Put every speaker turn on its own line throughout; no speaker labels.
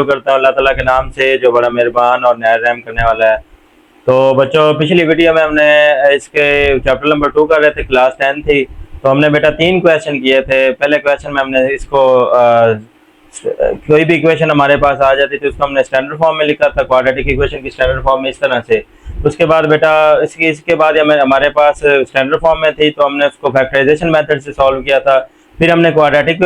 शुरू करता हूँ अल्लाह ताला के नाम से जो बड़ा मेहरबान और नया रहम करने वाला है। तो बच्चों, पिछली वीडियो में हमने इसके चैप्टर नंबर 2 कर रहे थे, क्लास 10 थी। तो हमने बेटा 3 क्वेश्चन किए थे। पहले क्वेश्चन में हमने इसको कोई भी इक्वेशन हमारे पास आ जाती थी उसको हमने स्टैंडर्ड फॉर्म में लिखा था, क्वाड्रेटिक इक्वेशन की स्टैंडर्ड फॉर्म में इस तरह से। उसके बाद बेटा इसके बाद हमारे पास स्टैंडर्ड फॉर्म में थी तो हमने उसको फैक्टराइजेशन मेथड से सॉल्व किया था। फिर हमने क्वाड्रेटिक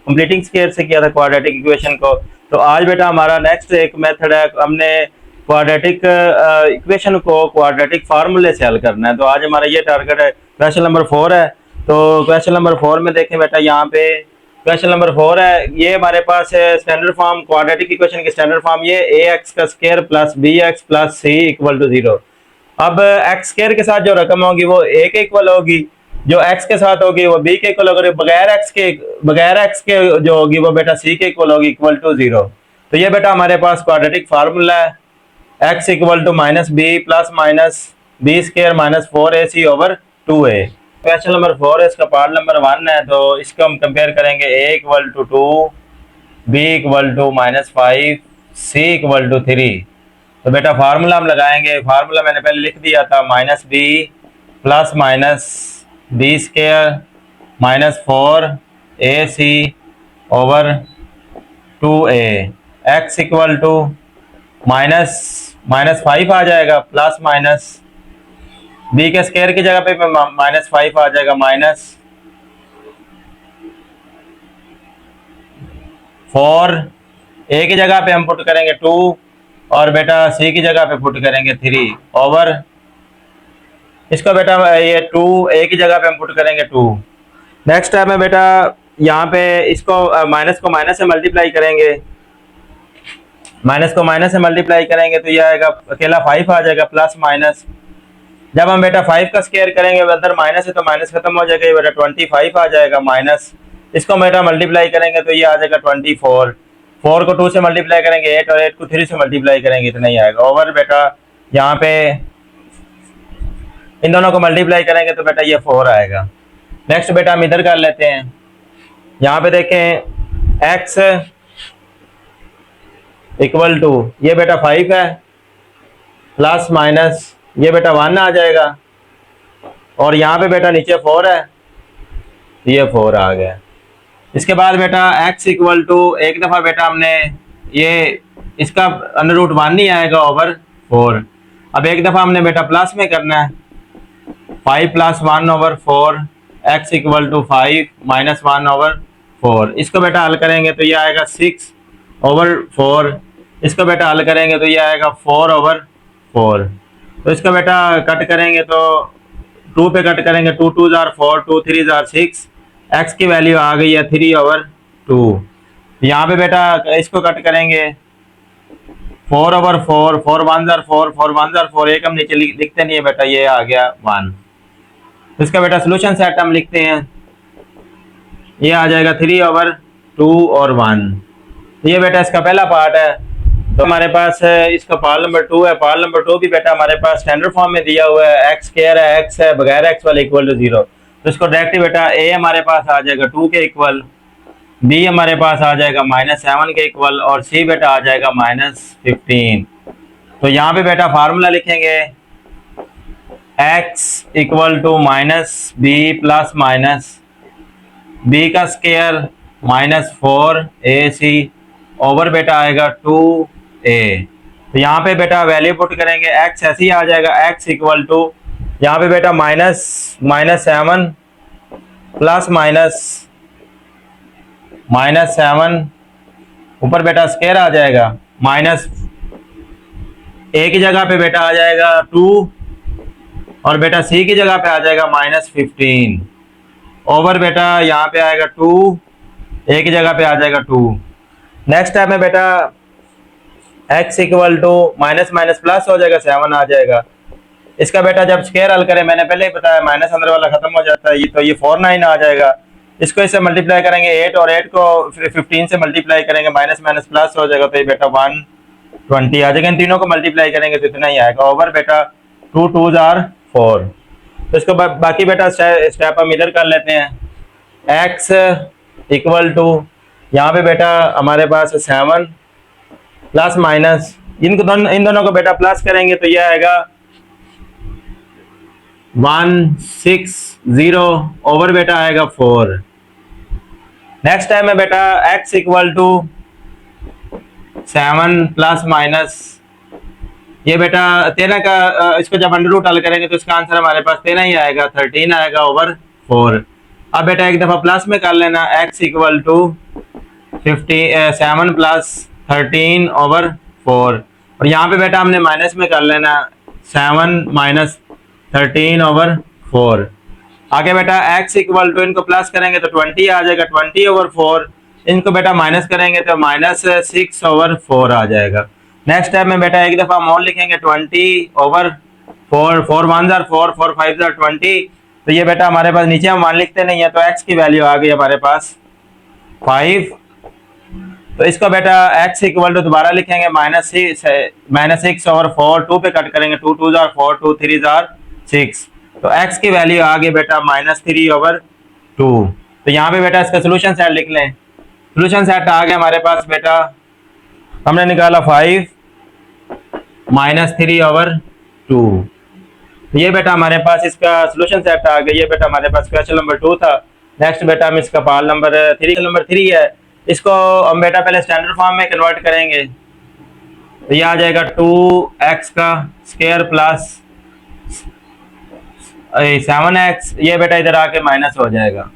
कंप्लीटिंग स्केयर से किया था क्वाड्रेटिक इक्वेशन को। तो आज बेटा हमारा नेक्स्ट एक मेथड है, हमने क्वाड्रेटिक इक्वेशन को क्वाड्रेटिक फार्मूले से हल करना है। तो आज हमारा ये टारगेट है। क्वेश्चन नंबर 4 है। तो क्वेश्चन नंबर 4 में देखें बेटा, यहाँ पे क्वेश्चन नंबर 4 है, ये हमारे पास है स्टैंडर्ड फॉर्म क्वाड्रेटिक इक्वेशन की स्टैंडर्ड फॉर्म, ये ax का square plus bx plus c equal to 0। अब x स्क्वायर के साथ जो रकम होगी वो a के इक्वल होगी, जो x के साथ होगी वो b के इक्वल होगी, बगैर x के जो होगी वो बेटा c के इक्वल होगी, इक्वल टू 0। तो ये बेटा हमारे पास क्वाड्रेटिक फार्मूला है, x equal to minus b plus minus b square minus 4ac over 2a। Question number 4 है, इसका पार्ट नंबर 1 है। तो इसको हम कंपेयर करेंगे, a equal to 2, b equal to minus 5, c equal to 3। तो बेटा फार्मूला हम लगाएंगे। फार्मूला मैंने पहले लिख दिया था, minus b plus minus b square minus 4ac over 2a। x equal to minus 5 आ जाएगा, प्लस माइनस बी के स्क्वायर की जगह पे माइनस 5 आ जाएगा, माइनस 4, ए की जगह पे हम पुट करेंगे 2 और बेटा सी की जगह पे पुट करेंगे 3 ओवर, इसको बेटा ये 2 ए की जगह पे हम पुट करेंगे 2। नेक्स्ट टाइम में बेटा यहाँ पे इसको माइनस को माइनस से मल्टीप्लाई करेंगे, माइनस को माइनस से मल्टीप्लाई करेंगे तो ये आएगा, अकेला 5 आ जाएगा, प्लस माइनस। जब हम बेटा 5 का स्क्वायर करेंगे, अंदर माइनस है तो माइनस खत्म हो जाएगा, ये बेटा 25 आ जाएगा, माइनस इसको बेटा मल्टीप्लाई करेंगे तो ये आ जाएगा 24। 4 को 2 से मल्टीप्लाई करेंगे 8 और 8 को 3 से मल्टीप्लाई करेंगे इतना ही आएगा, ओवर बेटा यहाँ पे इन दोनों को मल्टीप्लाई करेंगे तो बेटा ये 4 आएगा। नेक्स्ट बेटा हम इधर कर लेते हैं। यहाँ पे देखें x इक्वल टू, ये बेटा 5 है, प्लस माइनस ये बेटा 1 आ जाएगा, और यहाँ पे बेटा नीचे 4 है, ये 4 आ गया। इसके बाद बेटा x इक्वल टू, एक दफ़ा बेटा हमने ये इसका अंडर रूट 1 नहीं आएगा, ओवर 4। अब एक दफ़ा हमने बेटा प्लस में करना है, 5 plus 1 over 4, x equal to 5 minus 1 over 4। इसको बेटा हल करेंगे तो ये आएगा 6 ओवर 4। इसको बेटा हल करेंगे तो ये आएगा 4 ओवर 4। तो इसका बेटा कट करेंगे तो 2 पे कट करेंगे, 2 2 जार 4, 2 3 जार 6, x की वैल्यू आ गई है 3 ओवर 2। यहाँ पे बेटा इसको कट करेंगे, 4 ओवर 4, 4 1 जार 4, 4 1 जार 4, एक हम नीचे लिखते नहीं है बेटा, ये आ गया 1। तो इसका बेटा सोल्यूशन सेट हम लिखते हैं, ये आ जाएगा 3 ओवर 2 और 1। ये बेटा इसका पहला पार्ट है। तो हमारे पास इसका पार्ट नंबर 2 है। पार्ट नंबर 2 भी बेटा हमारे पास स्टैंडर्ड फॉर्म में दिया हुआ है, x स्क्वायर है, x है, बगैर x वाले इक्वल टू 0। तो इसको डायरेक्टली बेटा a हमारे पास आ जाएगा 2 के इक्वल, b हमारे पास आ जाएगा -7 के इक्वल, और c बेटा आ जाएगा -15। तो यहाँ पे बेटा फार्मूला लिखेंगे, x equal to minus b plus minus b का स्क्वायर माइनस 4ac ओवर बेटा आएगा 2a। तो यहाँ पे बेटा वैल्यू पुट करेंगे, x ऐसे ही आ जाएगा, x इक्वल टू यहाँ पे बेटा -7 प्लस -7 ऊपर बेटा स्क्वायर आ जाएगा, माइनस a की जगह पे बेटा आ जाएगा 2 और बेटा c की जगह पे आ जाएगा -15 ओवर बेटा यहाँ पे आएगा 2, a की जगह पे आ जाएगा 2। नेक्स्ट टाइम में बेटा x equal to minus minus plus हो जाएगा, 7 आ जाएगा। इसका बेटा जब स्क्वायर हल करें, मैंने पहले ही बताया माइनस अंदर वाला खत्म हो जाता है, ये तो ये 4 9 आ जाएगा। इसको इससे मल्टीप्लाई करेंगे 8 और 8 को 15 से मल्टीप्लाई करेंगे, माइनस माइनस प्लस हो जाएगा, तो ये बेटा 120 आ जाएगा। इन तीनों को मल्टीप्लाई करेंगे तो इतना ही आएगा, ओवर बेटा 2 2 जार 4। तो इसको बाकी बेटा स्टेप हम इधर कर लेते हैं। x इक्वल टू यहाँ पे बेटा हमारे पास 7 प्लस माइनस इन दोनों को बेटा प्लस करेंगे तो यह आएगा 160 ओवर बेटा आएगा 4। नेक्स्ट टाइम है बेटा x equal to 7 plus minus ये बेटा 13 का इसको जब अंडर रूट हल करेंगे तो इसका आंसर हमारे पास 13 ही आएगा, 13 आएगा ओवर 4। अब बेटा एक दफा प्लस में कर लेना x equal to 7 plus 13 over 4 और यहाँ पे बेटा हमने माइनस में कर लेना 7 माइनस 13 ओवर 4। आगे बेटा x इक्वल टू इनको प्लस करेंगे तो 20 आ जाएगा, 20 ओवर 4। इनको बेटा माइनस करेंगे तो माइनस 6 ओवर 4 आ जाएगा। नेक्स्ट स्टेप में बेटा एक दफा मोल लिखेंगे 20 ओवर 4, 4 1 4, 4 5 20। तो ये बेटा हमारे पास नीचे हम 1 लिखते नहीं है तो x की वैल्यू आ गई हमारे पास 5। तो इसको बेटा x इक्वल टू दोबारा लिखेंगे -6 ओवर 4, 2 पे कट करेंगे, 2 2 4, 2 3 6। तो x की वैल्यू आ गई बेटा -3 ओवर 2। तो यहाँ पे बेटा इसका सोल्यूशन सेट लिख लें। सोल्यूशन सेट आ गया हमारे पास बेटा, हमने निकाला 5 -3 ओवर 2। ये बेटा हमारे पास इसका सोल्यूशन सेट आ गया। ये बेटा हमारे पास क्वेश्चन नंबर 2 था। नेक्स्ट बेटा हम इसका पार्ट नंबर 3 है, इसको हम बेटा पहले स्टैंडर्ड फॉर्म में कन्वर्ट करेंगे। तो ये आ जाएगा 2x का स्क्वायर प्लस 7x, ये बेटा इधर आके माइनस हो जाएगा।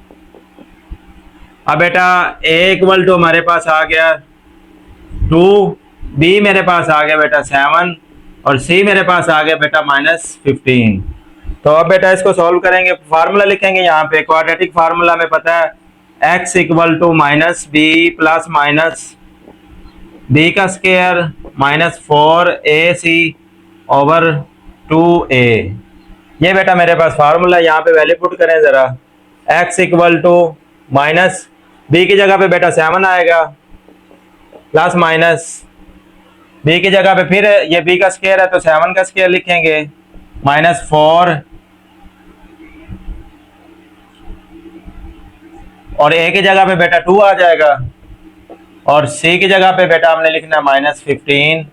अब बेटा a इक्वल टू हमारे पास आ गया 2, b मेरे पास आ गया बेटा 7 और c मेरे पास आ गया बेटा -15। तो अब बेटा इसको सॉल्व करेंगे, फार्मूला लिखेंगे यहाँ पे क्वाड्रेटिक फार्मूला में पता है x equal to minus b plus minus b का स्क्वायर -4ac ओवर 2a। ये बेटा मेरे पास फार्मूला, यहाँ पे वैल्यू पुट करें जरा। x equal to minus b की जगह पे बेटा 7 आएगा प्लस माइनस बी की जगह पे फिर ये बी का स्क्वायर है तो 7 का स्क्वायर लिखेंगे -4 और a की जगह पे बेटा 2 आ जाएगा और c की जगह पे बेटा हमने लिखना -15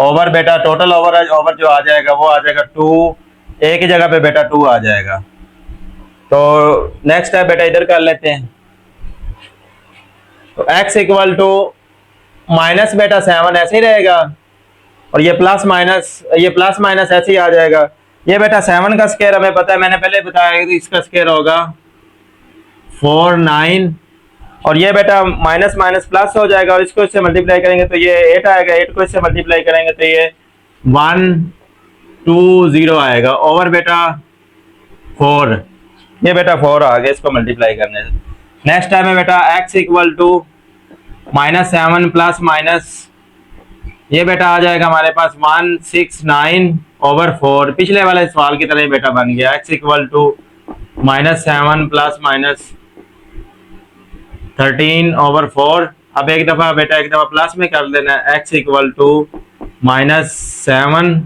ओवर बेटा टोटल ओवर जो आ जाएगा वो आ जाएगा 2, a की जगह पे बेटा 2 आ जाएगा। तो नेक्स्ट है बेटा इधर कर लेते हैं। तो x इक्वल टू माइनस बेटा 7 ऐसे ही रहेगा और ये प्लस माइनस ऐसे ही आ जाएगा। ये बेटा 7 का स्क्वायर हमें पता है, मैंने पहले बताया कि इसका स्क्वायर होगा 4 9 और ये बेटा माइनस माइनस प्लस हो जाएगा और इसको इससे मल्टीप्लाई करेंगे तो ये 8 आएगा, 8 को इससे मल्टीप्लाई करेंगे तो ये 120 आएगा ओवर बेटा 4। ये बेटा 4 आ गया इसको मल्टीप्लाई करने से। नेक्स्ट टाइम है बेटा x equal to -7 plus minus ये बेटा आ जाएगा हमारे पास 169 ओवर 4। पिछले वाले सवाल की तरह ही बेटा बन गया। x equal to -7 plus minus 13 over 4। अब एक दफा प्लस में कर देना है। x equal to -7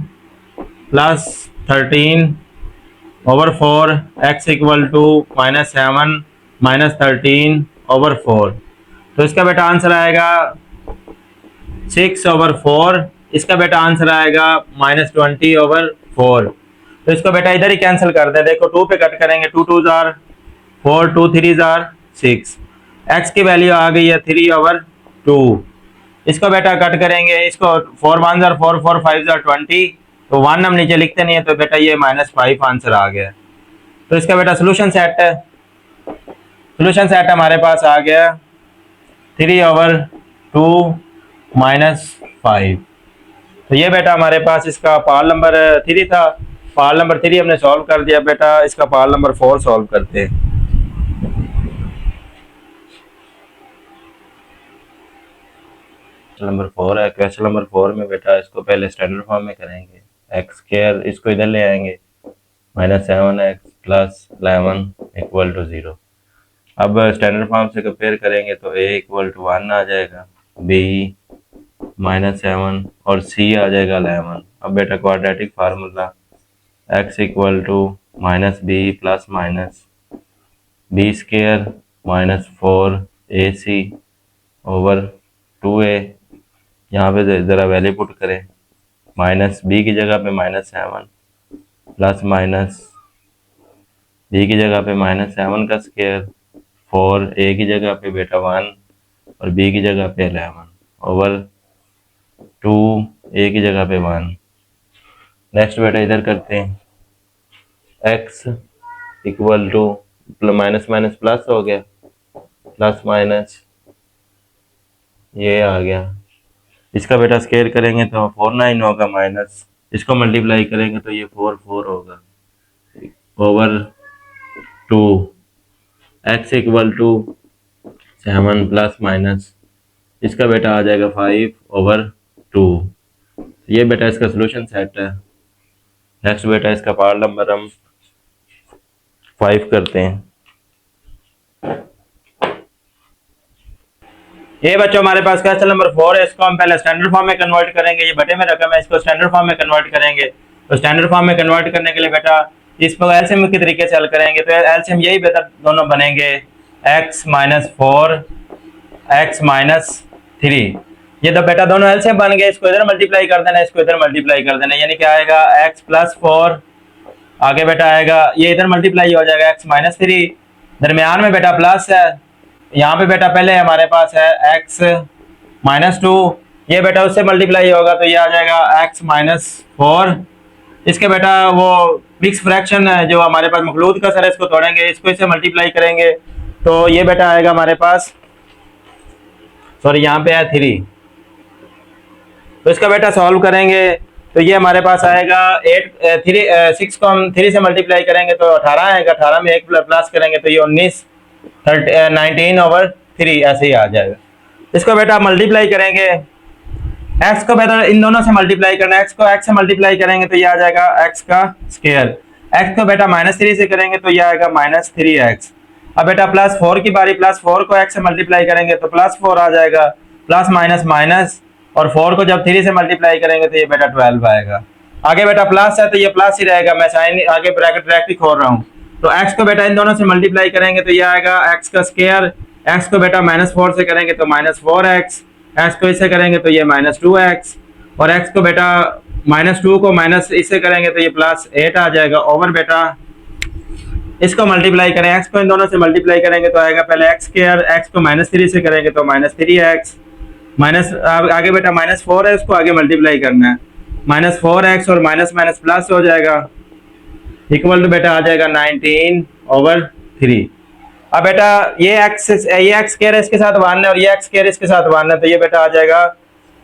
plus 13 over 4, x equal to -7 -13 over 4। तो इसका बेटा आंसर आएगा 6 ओवर 4। इसका बेटा आंसर आएगा -20 ओवर 4। तो इसको बेटा इधर ही कैंसिल कर दे, देखो 2 पे कट करेंगे, 2 2 4, 2 3 6। x की वैल्यू आ गई है 3 ओवर 2। इसको बेटा कट करेंगे, इसको 4 1 4, 4 5 20। तो 1 हम नीचे लिखते नहीं है तो बेटा ये -5 आंसर आ गया। तो इसका बेटा सोल्यूशन सेट है, सोल्यूशन सेट हमारे पास आ गया 3 ओवर 2 -5। तो ये बेटा हमारे पास इसका पार्ट नंबर 3 था। पार्ट नंबर 3 हमने सॉल्व कर दिया बेटा। इसका पार्ट नंबर 4 सॉल्व करते हैं। नंबर 4 है। क्वेश्चन नंबर 4 में बेटा इसको पहले स्टैंडर्ड फॉर्म में करेंगे। एक्स स्क्वायर इसको इधर ले आएंगे, -7x प्लस 11 इक्वल टू 0। अब स्टैंडर्ड फॉर्म से कंपेयर करेंगे तो a इक्वल टू 1 आ जाएगा, b -7 और c आ जाएगा 11। अब बेटा quadratic formula x equal to -b plus minus b square -4ac over 2a, यहाँ पे ज़रा वैल्यू पुट करें, माइनस b की जगह पे -7 प्लस माइनस b की जगह पे -7 का स्क्वायर, 4a की जगह पे बेटा 1 और b की जगह पे 11 ओवर 2a की जगह पे 1। नेक्स्ट बेटा इधर करते हैं, x equal to minus minus plus हो गया, प्लस माइनस ये आ गया, इसका बेटा स्केयर करेंगे तो 49 होगा, माइनस इसको मल्टीप्लाई करेंगे तो ये 44 होगा over 2, x equal to 7 plus minus इसका बेटा आ जाएगा 5 ओवर 2। ये बेटा इसका सोल्यूशन सेट है। नेक्स्ट बेटा इसका पार्ट नंबर हम 5 करते हैं। ये बच्चों हमारे पास क्वेश्चन नंबर 4 है, इसको हम पहले स्टैंडर्ड फॉर्म में कन्वर्ट करेंगे। ये बटे में रकम है, इसको स्टैंडर्ड फॉर्म में कन्वर्ट करेंगे। तो स्टैंडर्ड फॉर्म में कन्वर्ट करने के लिए बेटा इसको एलसीएम के तरीके से हल करेंगे। तो एलसीएम यही बेटा दोनों बनेंगे, x माइनस 4 x माइनस 3। ये तो बेटा दोनों एलसीएम बन गए, इसको इधर मल्टीप्लाई कर देना, इसको इधर मल्टीप्लाई कर देना, यानी क्या आएगा x प्लस 4, आगे बेटा आएगा ये इधर मल्टीप्लाई हो जाएगा x माइनस 3, दरमियान में बेटा प्लस है, यहाँ पे बेटा पहले हमारे पास है x माइनस 2, ये बेटा उससे मल्टीप्लाई होगा तो ये आ जाएगा x माइनस 4। इसके बेटा वो मिक्स फ्रैक्शन है जो हमारे पास मखलूत का सर है, इसको तोड़ेंगे, इसको इससे मल्टीप्लाई करेंगे तो ये बेटा आएगा हमारे पास, सॉरी यहाँ पे है 3, तो इसका बेटा सॉल्व करेंगे तो ये हमारे पास आएगा 6 को हम 3 से मल्टीप्लाई करेंगे तो 18 आएगा, 18 में 1 प्लस करेंगे तो ये 19 ओवर 3 ऐसे ही आ जाएगा। इसको बेटा मल्टीप्लाई करेंगे, x को बेटा इन दोनों से मल्टीप्लाई करना है, x को x से मल्टीप्लाई करेंगे तो ये आ जाएगा x का स्क्वायर, x को बेटा -3 से करेंगे तो ये आएगा -3x। अब बेटा प्लस 4 की बारी, प्लस 4 को x से मल्टीप्लाई करेंगे तो प्लस 4 आ जाएगा, प्लस माइनस माइनस, और 4 को जब 3 से मल्टीप्लाई करेंगे तो ये बेटा 12 आएगा। आगे बेटा प्लस है तो ये प्लस ही रहेगा, मैं साइन आगे ब्रैकेट डायरेक्ट ही खोल रहा हूँ। तो x को बेटा इन दोनों से मल्टीप्लाई करेंगे तो ये आएगा x का स्क्वायर, x को बेटा -4 से करेंगे तो -4x, x को इससे करेंगे तो ये -2x, और x को बेटा -2 को माइनस इससे करेंगे तो ये +8 आ जाएगा ओवर बेटा इसको मल्टीप्लाई करें, x को इन दोनों से मल्टीप्लाई करेंगे तो आएगा पहले x स्क्वायर, x को -3 से करेंगे तो -3x, माइनस आगे बेटा -4 है, उसको आगे मल्टीप्लाई करना है, -4x और माइनस माइनस प्लस हो जाएगा, इक्वल टू बेटा आ जाएगा 19 ओवर 3। अब बेटा ये x स्क्वायर इसके साथ 1 है और ये x स्क्वायर इसके साथ 1 है तो ये बेटा आ जाएगा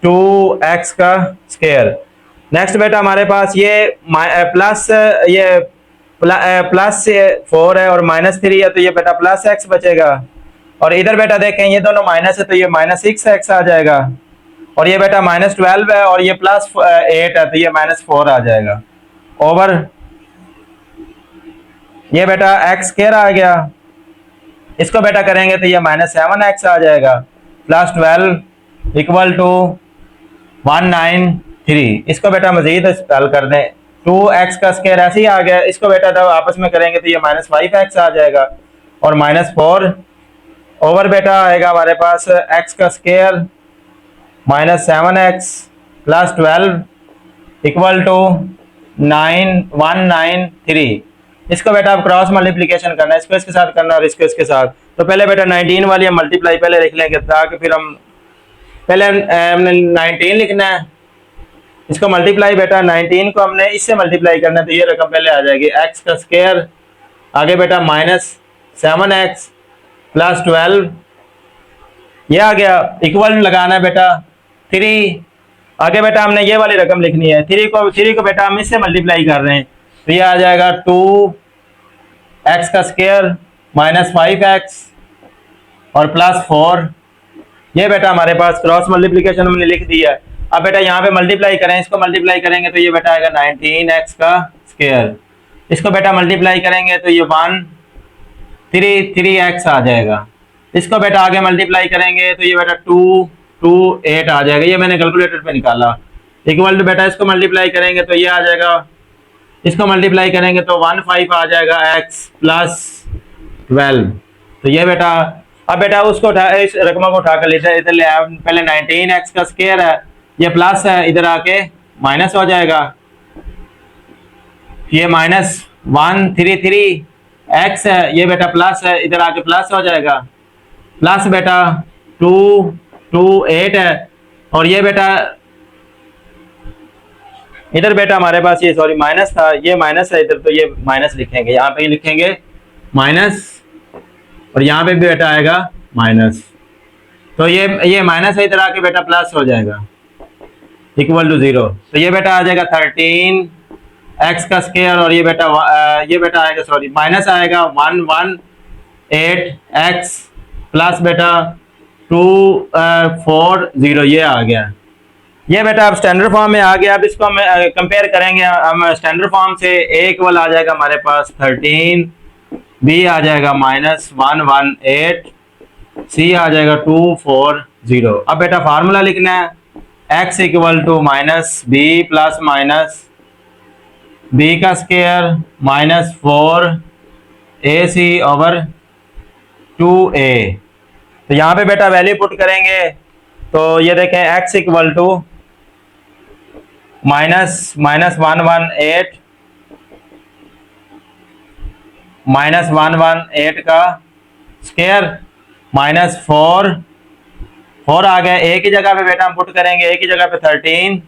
2x का स्क्वायर। नेक्स्ट बेटा हमारे पास ये प्लस ये प्लस 4 है और -3 है तो ये बेटा +x बचेगा, और इधर बेटा देखें ये दोनों माइनस है तो ये -6x आ जाएगा, और ये बेटा -12 है और ये +8 है तो ये -4 आ जाएगा ओवर ये बेटा x स्क्वायर आ गया, इसको बेटा करेंगे तो ये -7x आ जाएगा, +12 इक्वल टू 193। इसको बेटा मजीद हल कर दें, 2x का स्क्वायर ऐसे ही आ गया, इसको बेटा जब आपस में करेंगे तो ये -5x आ जाएगा, और -4 ओवर बेटा आएगा हमारे पास x का स्क्वायर -7x +12 इक्वल टू 193। इसको बेटा आप क्रॉस मल्टीप्लिकेशन करना है, इसको इसके साथ करना और इसको इसके साथ। तो पहले बेटा 19 वाली हम मल्टीप्लाई पहले लिख लेंगे ताकि फिर हम पहले 19 लिखना है, इसको मल्टीप्लाई बेटा 19 को हमने इससे मल्टीप्लाई करना है तो ये रकम पहले आ जाएगी x का स्क्वायर, आगे बेटा -7x +12 ये आ गया, इक्वल लगाना है बेटा 3, आगे बेटा हमने ये वाली रकम लिखनी है, 3 को बेटा हम इससे मल्टीप्लाई कर रहे हैं तो ये आ जाएगा 2x का स्क्वायर -5x और +4, ये बेटा हमारे पास क्रॉस मल्टीप्लिकेशन हमने लिख दिया है। अब बेटा यहाँ पे मल्टीप्लाई करें, इसको मल्टीप्लाई करेंगे तो ये बेटा आएगा 19x का स्क्वायर, इसको बेटा मल्टीप्लाई करेंगे तो ये 3x आ जाएगा, इसको बेटा आगे मल्टीप्लाई करेंगे तो ये बेटा 228 आ जाएगा, ये मैंने कैलकुलेटर पे निकाला, इक्वल टू बेटा इसको मल्टीप्लाई करेंगे तो ये आ जाएगा, इसको मल्टीप्लाई करेंगे तो 15 आ जाएगा x +12, तो ये बेटा अब बेटा उसको उठा, इस रकम को उठा कर लेते इधर ले आया, पहले 19x का स्क्वायर है, ये प्लस है, इधर आके माइनस हो जाएगा, ये -133x है, ये बेटा प्लस है, इधर आके प्लस हो जाएगा, प्लस बेटा 228 है, और ये बेटा इधर बेटा हमारे पास ये सॉरी माइनस था, ये माइनस है इधर, तो ये माइनस लिखेंगे, यहाँ पे लिखेंगे माइनस, और यहाँ पे भी बेटा आएगा माइनस, तो ये माइनस है, इधर आके बेटा प्लस हो जाएगा इक्वल टू 0। तो ये बेटा आ जाएगा 13x का स्क्वायर, और ये बेटा आएगा सॉरी माइनस आएगा 118x प्लस बेटा 240, ये आ गया। ये बेटा अब स्टैंडर्ड फॉर्म में आ गया। अब इसको हम कंपेयर करेंगे, हम स्टैंडर्ड फॉर्म से a इक्वल आ जाएगा हमारे पास 13, b आ जाएगा -118, c आ जाएगा 240। अब बेटा फार्मूला लिखना है, x equal to -b plus minus b का स्क्वायर -4ac ओवर 2a। तो यहाँ पे बेटा वैल्यू पुट करेंगे, तो ये देखें x इक्वल टू -118 का स्क्वायर -4 आ गया। ए की जगह पे बेटा हम पुट करेंगे, ए की जगह पे 13,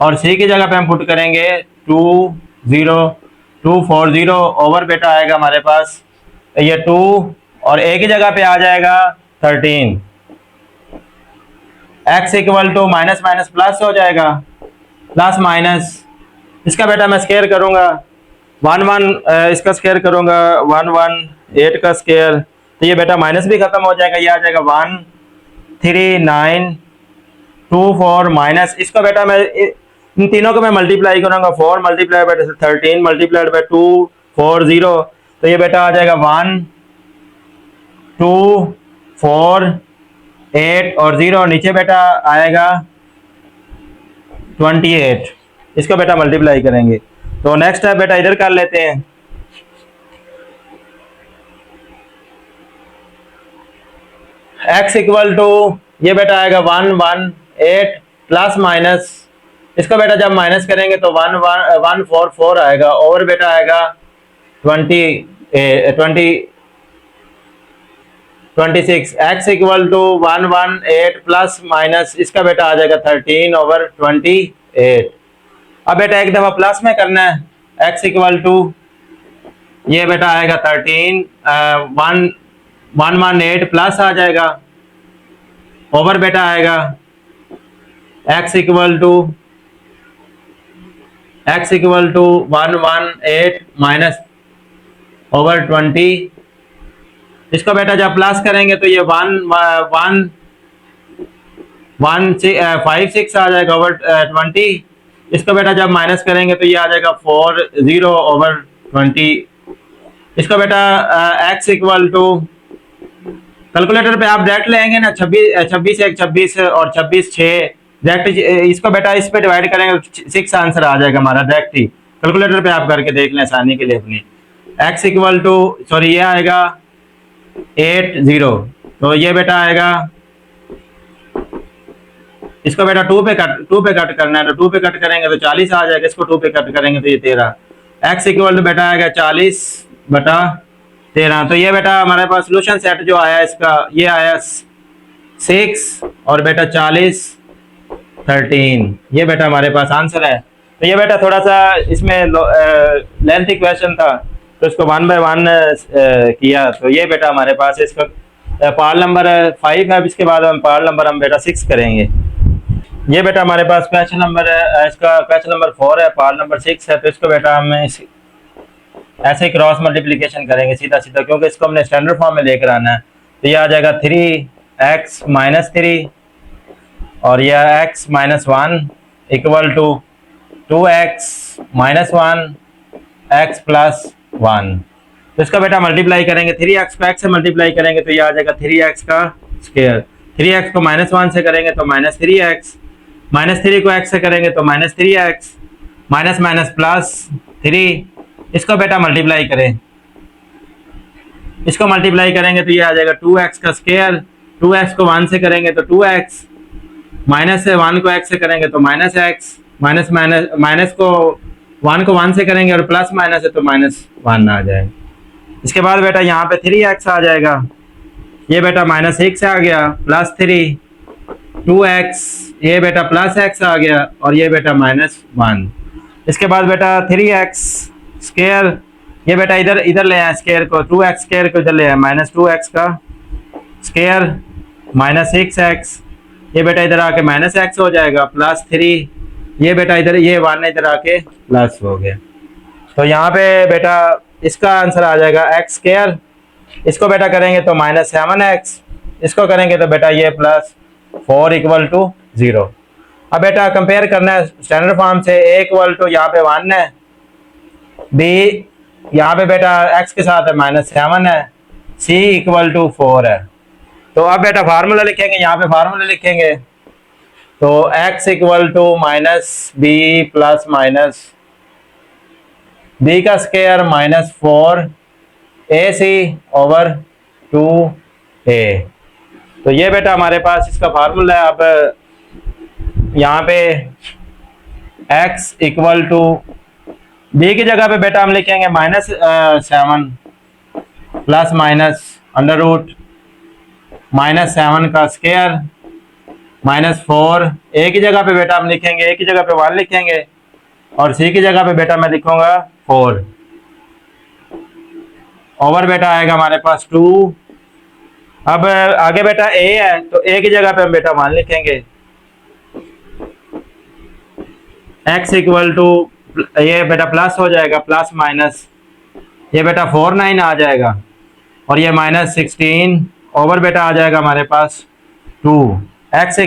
और सी की जगह पे हम पुट करेंगे 240 ओवर बेटा आएगा हमारे पास ये 2, और ए की जगह पे आ जाएगा 13। x equal to minus minus plus हो जाएगा, प्लस माइनस इसका बेटा मैं स्क्वायर करूंगा, 1 इसका स्क्वायर करूंगा 118 का स्क्वायर, तो ये बेटा माइनस भी खत्म हो जाएगा, ये आ जाएगा 13924 माइनस, इसको बेटा मैं इन तीनों को मैं मल्टीप्लाई करूंगा, 4 मल्टीप्लाई बाय 13 मल्टीप्लाइड बाय 240, तो ये बेटा आ जाएगा 1248 और 0 नीचे बेटा आएगा 28, इसको बेटा मल्टीप्लाई करेंगे। तो नेक्स्ट है बेटा इधर कर लेते हैं, x इक्वल टू ये बेटा आएगा 118 प्लस माइनस, इसको बेटा जब माइनस करेंगे तो 144 आएगा, और बेटा आएगा 26। x equal to 118 plus minus, इसका बेटा आ जाएगा 13 ओवर 28। अब बेटा एक दफा प्लस में करना है, x इक्वल टू ये बेटा आएगा 13 118 प्लस आ जाएगा, ओवर बेटा आएगा x equal to 118 minus over 20, इसको बेटा जब प्लस करेंगे तो ये 156 आ जाएगा ओवर 20, इसको बेटा जब माइनस करेंगे तो ये आ जाएगा 40 ओवर 20, इसको बेटा x इक्वल टू कैलकुलेटर पे आप डायरेक्ट लेंगे ना, 26 1 26 और 26 6 डायरेक्ट, इसको बेटा इस पे डिवाइड करेंगे 6 आंसर आ जाएगा हमारा डायरेक्ट ही। कैलकुलेटर पे आप करके देख लें आसानी के लिए अपनी। x इक्वल टू सॉरी ये आएगा 80, तो ये बेटा आएगा, इसको बेटा 2 पे कट करना है, तो 2 पे कट करेंगे तो 40 आ जाएगा, इसको 2 पे कट करेंगे तो ये 13। x इक्वल टू बेटा आएगा 40/13। तो ये बेटा हमारे पास सोल्यूशन सेट जो आया इसका ये आया 6 और बेटा 40 13, ये बेटा हमारे पास आंसर है। तो ये बेटा थोड़ा सा इसमें लेंथी क्वेश्चन था, तो इसको 1 बाय 1 किया, तो ये बेटा हमारे पास इसका पार्ट नंबर 5 है। इसके बाद हम पार्ट नंबर बेटा 6 करेंगे। ये बेटा हमारे पास क्वेश्चन नंबर इसका क्वेश्चन नंबर 4 है, पार्ट नंबर 6 है। तो इसको बेटा हम ऐसे क्रॉस मल्टीप्लिकेशन करेंगे सीधा सीधा, क्योंकि इसको हमने स्टैंडर्ड फॉर्म में लेकर आना है। तो ये आ जाएगा 3x माइनस 3 और यह x minus 1 equal to 2x minus 1 x plus 1। तो इसका बेटा मल्टीप्लाई करेंगे, 3x को x से मल्टीप्लाई करेंगे तो ये आ जाएगा 3x का स्क्वायर, 3x को माइनस 1 से करेंगे तो माइनस 3x, माइनस 3 को x से करेंगे तो minus 3x, minus minus plus 3, इसको बेटा मल्टीप्लाई करें इसको मल्टीप्लाई करेंगे तो ये आ जाएगा 2x का स्क्वायर, 2x को 1 से करेंगे तो 2x, माइनस से 1 को x से करेंगे तो minus x, minus minus minus को 1 को 1 से करेंगे और प्लस माइनस है तो -1 आ जाएगा। इसके बाद बेटा यहाँ पे 3x आ जाएगा, ये बेटा -6 आ गया, +3, 2x, ये बेटा +x आ गया और ये बेटा -1। इसके बाद बेटा 3x स्क्वायर, ये बेटा इधर ले आए स्क्वायर को, 2x स्क्वायर को इधर ले आए, -2x का स्क्वायर, -6x, ये बेटा इधर आके -x हो जाएगा, +3, ये बेटा इधर, ये 1 इधर आके प्लस हो गया। तो यहाँ पे बेटा इसका आंसर आ जाएगा x स्क्वायर, इसको बेटा करेंगे तो -7x, इसको करेंगे तो बेटा ये +4 = 0। अब बेटा कंपेयर करना है स्टैंडर्ड फॉर्म से, a = यहाँ पे 1 है, b यहाँ पे बेटा x के साथ है -7 है, c = 4 है। तो अब बेटा फार्मूला लिखेंगे, यहाँ पे फार्मूला लिखेंगे तो x = -b plus minus b का स्क्वायर -4ac/2a। तो ये बेटा हमारे पास इसका फार्मूला है। अब यहाँ पे x = b की जगह पे बेटा हम लिखेंगे -7 प्लस माइनस √ -7 का स्क्वायर -4, a की जगह पे बेटा हम लिखेंगे, a की जगह पे 1 लिखेंगे और c की जगह पे बेटा मैं लिखूंगा 4, ओवर बेटा आएगा हमारे पास 2। अब आगे बेटा a है तो a की जगह पे हम बेटा 1 लिखेंगे, x = ये बेटा प्लस हो जाएगा, प्लस माइनस, ये बेटा 4/9 आ जाएगा और ये -16 ओवर बेटा आ जाएगा हमारे पास 2, x =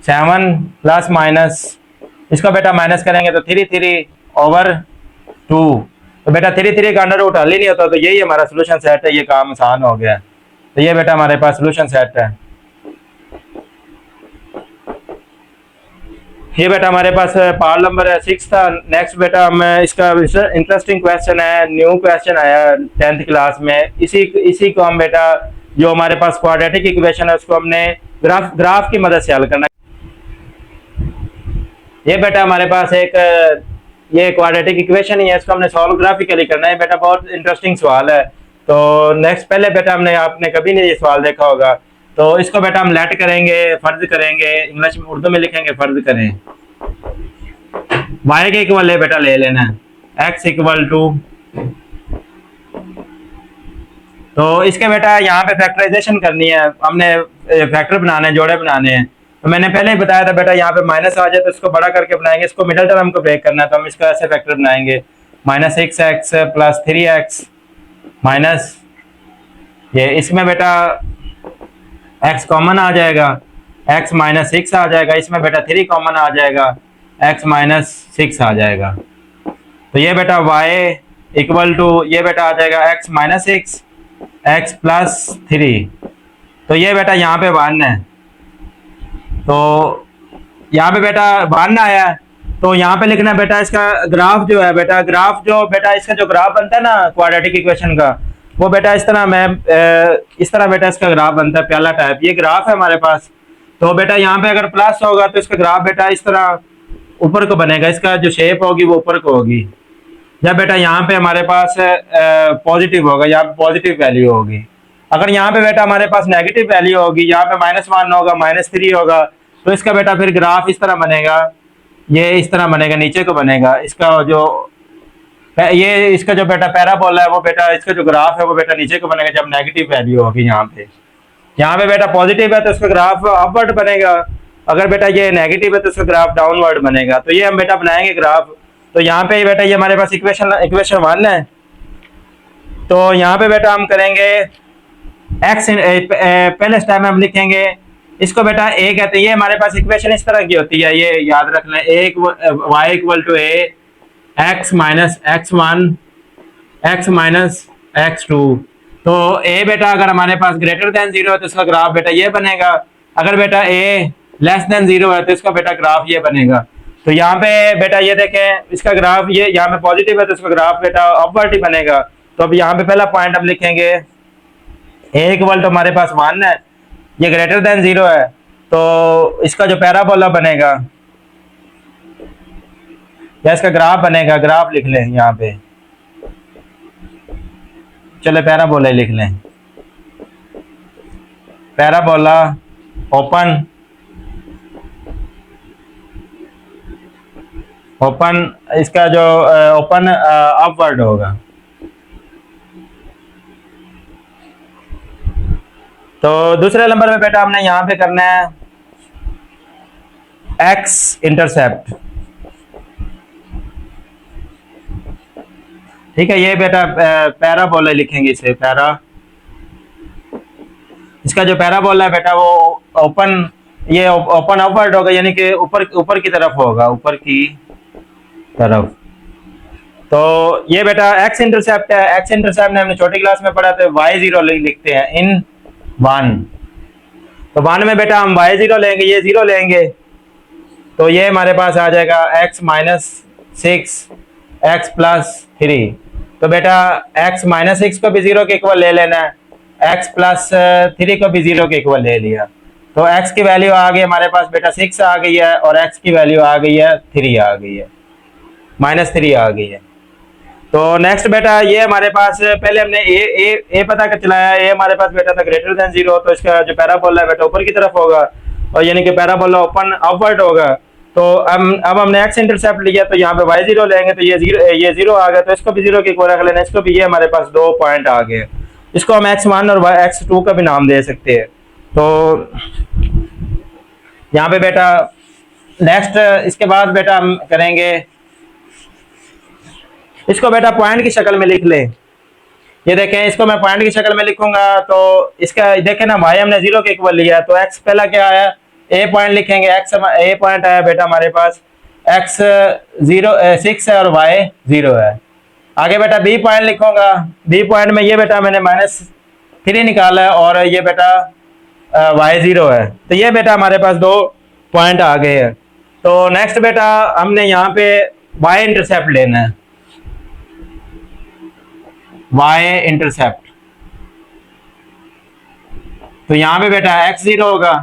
7 प्लस माइनस, इसको बेटा माइनस करेंगे तो 3/2। तो बेटा 3 का अंडर रूट हल ही नहीं होता, तो यही हमारा सोल्यूशन सेट है, ये काम आसान हो गया। तो ये बेटा हमारे पास सोल्यूशन सेट है। ये बेटा हमारे पास पार्ट नंबर 6 था। नेक्स्ट बेटा हम इसका इंटरेस्टिंग क्वेश्चन है, न्यू क्वेश्चन आया 10th क्लास में, इसी को हम बेटा जो हमारे पास क्वाड्रेटिक इक्वेशन है उसको हमने ग्राफ की मदद से हल करना है। ये बेटा हमारे पास एक ये क्वाड्रेटिक इक्वेशन ही है, इसको हमने सॉल्व ग्राफिकली करना है। बेटा बहुत इंटरेस्टिंग सवाल है। तो नेक्स्ट पहले बेटा आपने कभी नहीं ये सवाल देखा होगा, तो इसको बेटा हम लेट करेंगे, फर्ज करेंगे, इंग्लिश में उर्दू में लिखेंगे फर्ज करें। y के इक्वल है बेटा ले लेना है, x = तो इसके बेटा यहाँ पे फैक्टराइजेशन करनी है, हमने फैक्टर बनाने हैं, जोड़े बनाने हैं। तो मैंने पहले ही बताया था बेटा यहाँ पे माइनस आ जाए तो इसको बड़ा करके बनाएंगे, इसको मिडिल टर्म को ब्रेक करना है तो हम इसका ऐसे फैक्टर बनाएंगे, -6x + 3x माइनस ये, इसमें बेटा x कॉमन आ जाएगा, x -6 आ जाएगा, इसमें बेटा 3 कॉमन आ जाएगा, x -6 आ जाएगा। तो ये बेटा y = ये बेटा आ जाएगा x -6 x + 3। तो ये बेटा यहाँ पे 1 है, तो यहाँ पे बेटा 1 आया है, तो यहाँ पे लिखना है बेटा इसका ग्राफ जो है बेटा, ग्राफ जो बेटा इसका जो ग्राफ बनता है ना क्वाड्रेटिक इक्वेशन का, वो बेटा इस तरह बेटा इसका ग्राफ बनता है, प्याला टाइप। ये ग्राफ है हमारे पास। तो बेटा यहाँ पे अगर प्लस होगा तो इसका ग्राफ बेटा इस तरह ऊपर को बनेगा, इसका जो शेप होगी वो ऊपर को होगी। जब बेटा यहाँ पे हमारे पास पॉजिटिव होगा, यहाँ पे पॉजिटिव वैल्यू होगी। अगर यहाँ पे बेटा हमारे पास नेगेटिव वैल्यू होगी, यहाँ पे -1 होगा, -3 होगा, तो इसका बेटा फिर ग्राफ इस तरह बनेगा, ये इस तरह बनेगा, नीचे को बनेगा। इसका जो बेटा पैराबोला है वो बेटा इसका जो ग्राफ है वो बेटा नीचे को बनेगा जब नेगेटिव वैल्यू होगी। यहाँ पे बेटा पॉजिटिव है तो इसका ग्राफ अपवर्ड बनेगा, अगर बेटा ये नेगेटिव है तो इसका ग्राफ डाउनवर्ड बनेगा। तो ये हम बेटा बनाएंगे ग्राफ। तो यहाँ पे बेटा ये हमारे पास इक्वेशन 1 है। तो यहाँ पे बेटा हम करेंगे x, पहले स्टेप में हम लिखेंगे इसको बेटा a कहते हैं। ये हमारे पास इक्वेशन इस तरह की होती है, ये याद रख लें, y = a x - x1 x - x2। तो a बेटा अगर हमारे पास >0 है तो इसका ग्राफ बेटा ये बनेगा, अगर बेटा a <0 है तो इसका बेटा ग्राफ ये बनेगा। तो यहाँ पे बेटा ये देखें इसका ग्राफ, ये यहाँ पे पॉजिटिव है तो इसका ग्राफ बेटा अपवर्ड ही बनेगा, तो अब यहाँ पे पहला पॉइंट हम लिखेंगे ए इक्वल तो हमारे पास 1 है, ये ग्रेटर देन 0 है, तो इसका जो पैराबोला बनेगा या इसका ग्राफ बनेगा, ग्राफ लिख लें यहाँ पे, चलो पैराबोला ही लिख लें। पैराबोला ओपन ओपन, इसका जो ओपन अपवर्ड होगा, तो दूसरे नंबर पे बेटा हमने यहाँ पे करना है एक्स इंटरसेप्ट। ठीक है, ये बेटा पैराबोला लिखेंगे इसे, पैरा, इसका जो पैराबोला है बेटा वो ओपन, ये ओपन अपवर्ड होगा, यानी कि ऊपर ऊपर की तरफ होगा, ऊपर की तरफ। तो ये बेटा एक्स इंटरसेप्ट है। एक्स इंटरसेप्ट ने हमने छोटी क्लास में पढ़ा था, y0 लिखते हैं इन 1, तो 1 में बेटा हम y0 लेंगे, ये 0 लेंगे, तो ये हमारे पास आ जाएगा x माइनस 6 x प्लस 3। तो बेटा x माइनस 6 को भी 0 के इक्वल ले लेना है, x प्लस 3 को भी 0 के इक्वल ले लिया, तो x की वैल्यू आ गई हमारे पास बेटा 6 आ गई है, और x की वैल्यू आ गई है 3 आ गई है, -3 आ गई है। तो नेक्स्ट बेटा ये हमारे पास पहले हमने ए पता कर चलाया, ए हमारे पास बेटा था ग्रेटर देन 0, तो इसका जो पैराबोला है बेटा ऊपर की तरफ होगा, और यानी कि पैराबोला ओपन अपवर्ड होगा। तो अब हमने एक्स इंटरसेप्ट लिया, तो यहाँ पे y0 लेंगे, तो ये 0 आ गया, तो इसको भी 0 के इक्वल रख लेना, इसको भी, ये हमारे पास 2 पॉइंट आ गए, इसको हम x1 और x2 का भी नाम दे सकते हैं। तो यहाँ पे बेटा नेक्स्ट, इसके बाद बेटा हम करेंगे इसको बेटा पॉइंट की शक्ल में लिख ले। ये देखें, इसको मैं पॉइंट की शक्ल में लिखूंगा, तो इसका देखें ना, y हमने 0 के इक्वल लिया, तो x पहला क्या आया, a पॉइंट लिखेंगे, a पॉइंट आया बेटा हमारे पास, x 6 है और y 0 है। आगे बेटा b पॉइंट लिखूंगा, b पॉइंट में ये बेटा मैंने -3 निकाला है, और ये बेटा y 0 है, तो ये बेटा हमारे पास 2 पॉइंट आ गए हैं। तो नेक्स्ट बेटा हमने यहाँ पे y इंटरसेप्ट लेना है, y इंटरसेप्ट, तो यहाँ पे बेटा x0 होगा,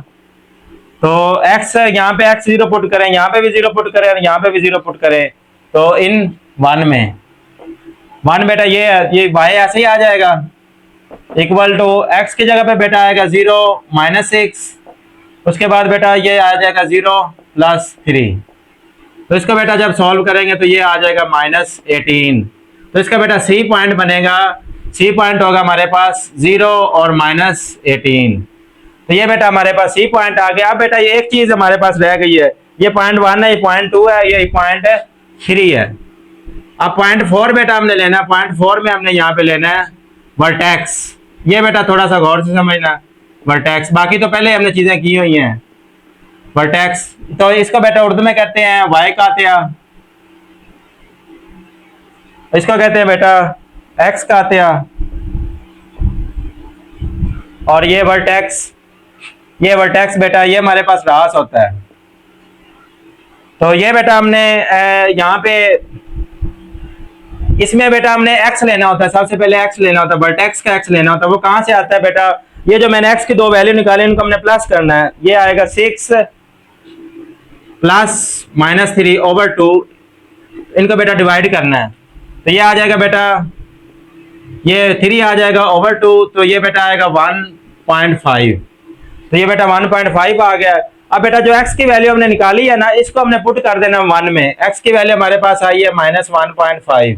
तो x यहाँ पे x0 पुट करें, यहाँ पे भी 0 पुट करें, और यहाँ पे भी 0 पुट करें, तो इन 1 में 1 बेटा ये y ऐसे ही आ जाएगा, इक्वल टू x की जगह पे बेटा आएगा 0 -6, उसके बाद बेटा ये आ जाएगा 0 + 3, तो इसको बेटा जब सॉल्व करेंगे तो ये आ जाएगा -18, तो इसका बेटा सी पॉइंट बनेगा, सी पॉइंट होगा हमारे पास 0 और -18, तो ये बेटा हमारे पास सी पॉइंट आ गया। अब बेटा ये एक चीज हमारे पास रह गई है, ये पॉइंट 1 है, ये पॉइंट 2 है, ये पॉइंट 3 है। अब पॉइंट 4 बेटा हमने लेना है, पॉइंट 4 में हमने यहाँ पे लेना है वर्टेक्स, ये बेटा थोड़ा सा गौर से समझना, वर्टेक्स, बाकी तो पहले हमने चीजें की हुई हैं। वर्टेक्स, तो इसको बेटा उर्दू में कहते हैं वाई कातिया, इसको कहते हैं बेटा एक्स कातिया, और ये वर्टेक्स बेटा ये हमारे पास रास होता है। तो ये बेटा हमने यहाँ पे इसमें बेटा हमने x लेना होता है, सबसे पहले x लेना होता है, वर्टेक्स का x लेना होता है। वो कहाँ से आता है बेटा, ये जो मैंने x की 2 वैल्यू निकाली इनको हमने प्लस करना है, ये आएगा 6 प्लस -3/2, इनको बेटा डिवाइड करना है, तो ये आ जाएगा बेटा, ये 3 आ जाएगा /2, तो ये बेटा आएगा 1.5, तो ये बेटा 1.5 आ गया। अब बेटा जो x की वैल्यू हमने निकाली है ना, इसको हमने पुट कर देना 1 में, x की वैल्यू हमारे पास आई है -1.5,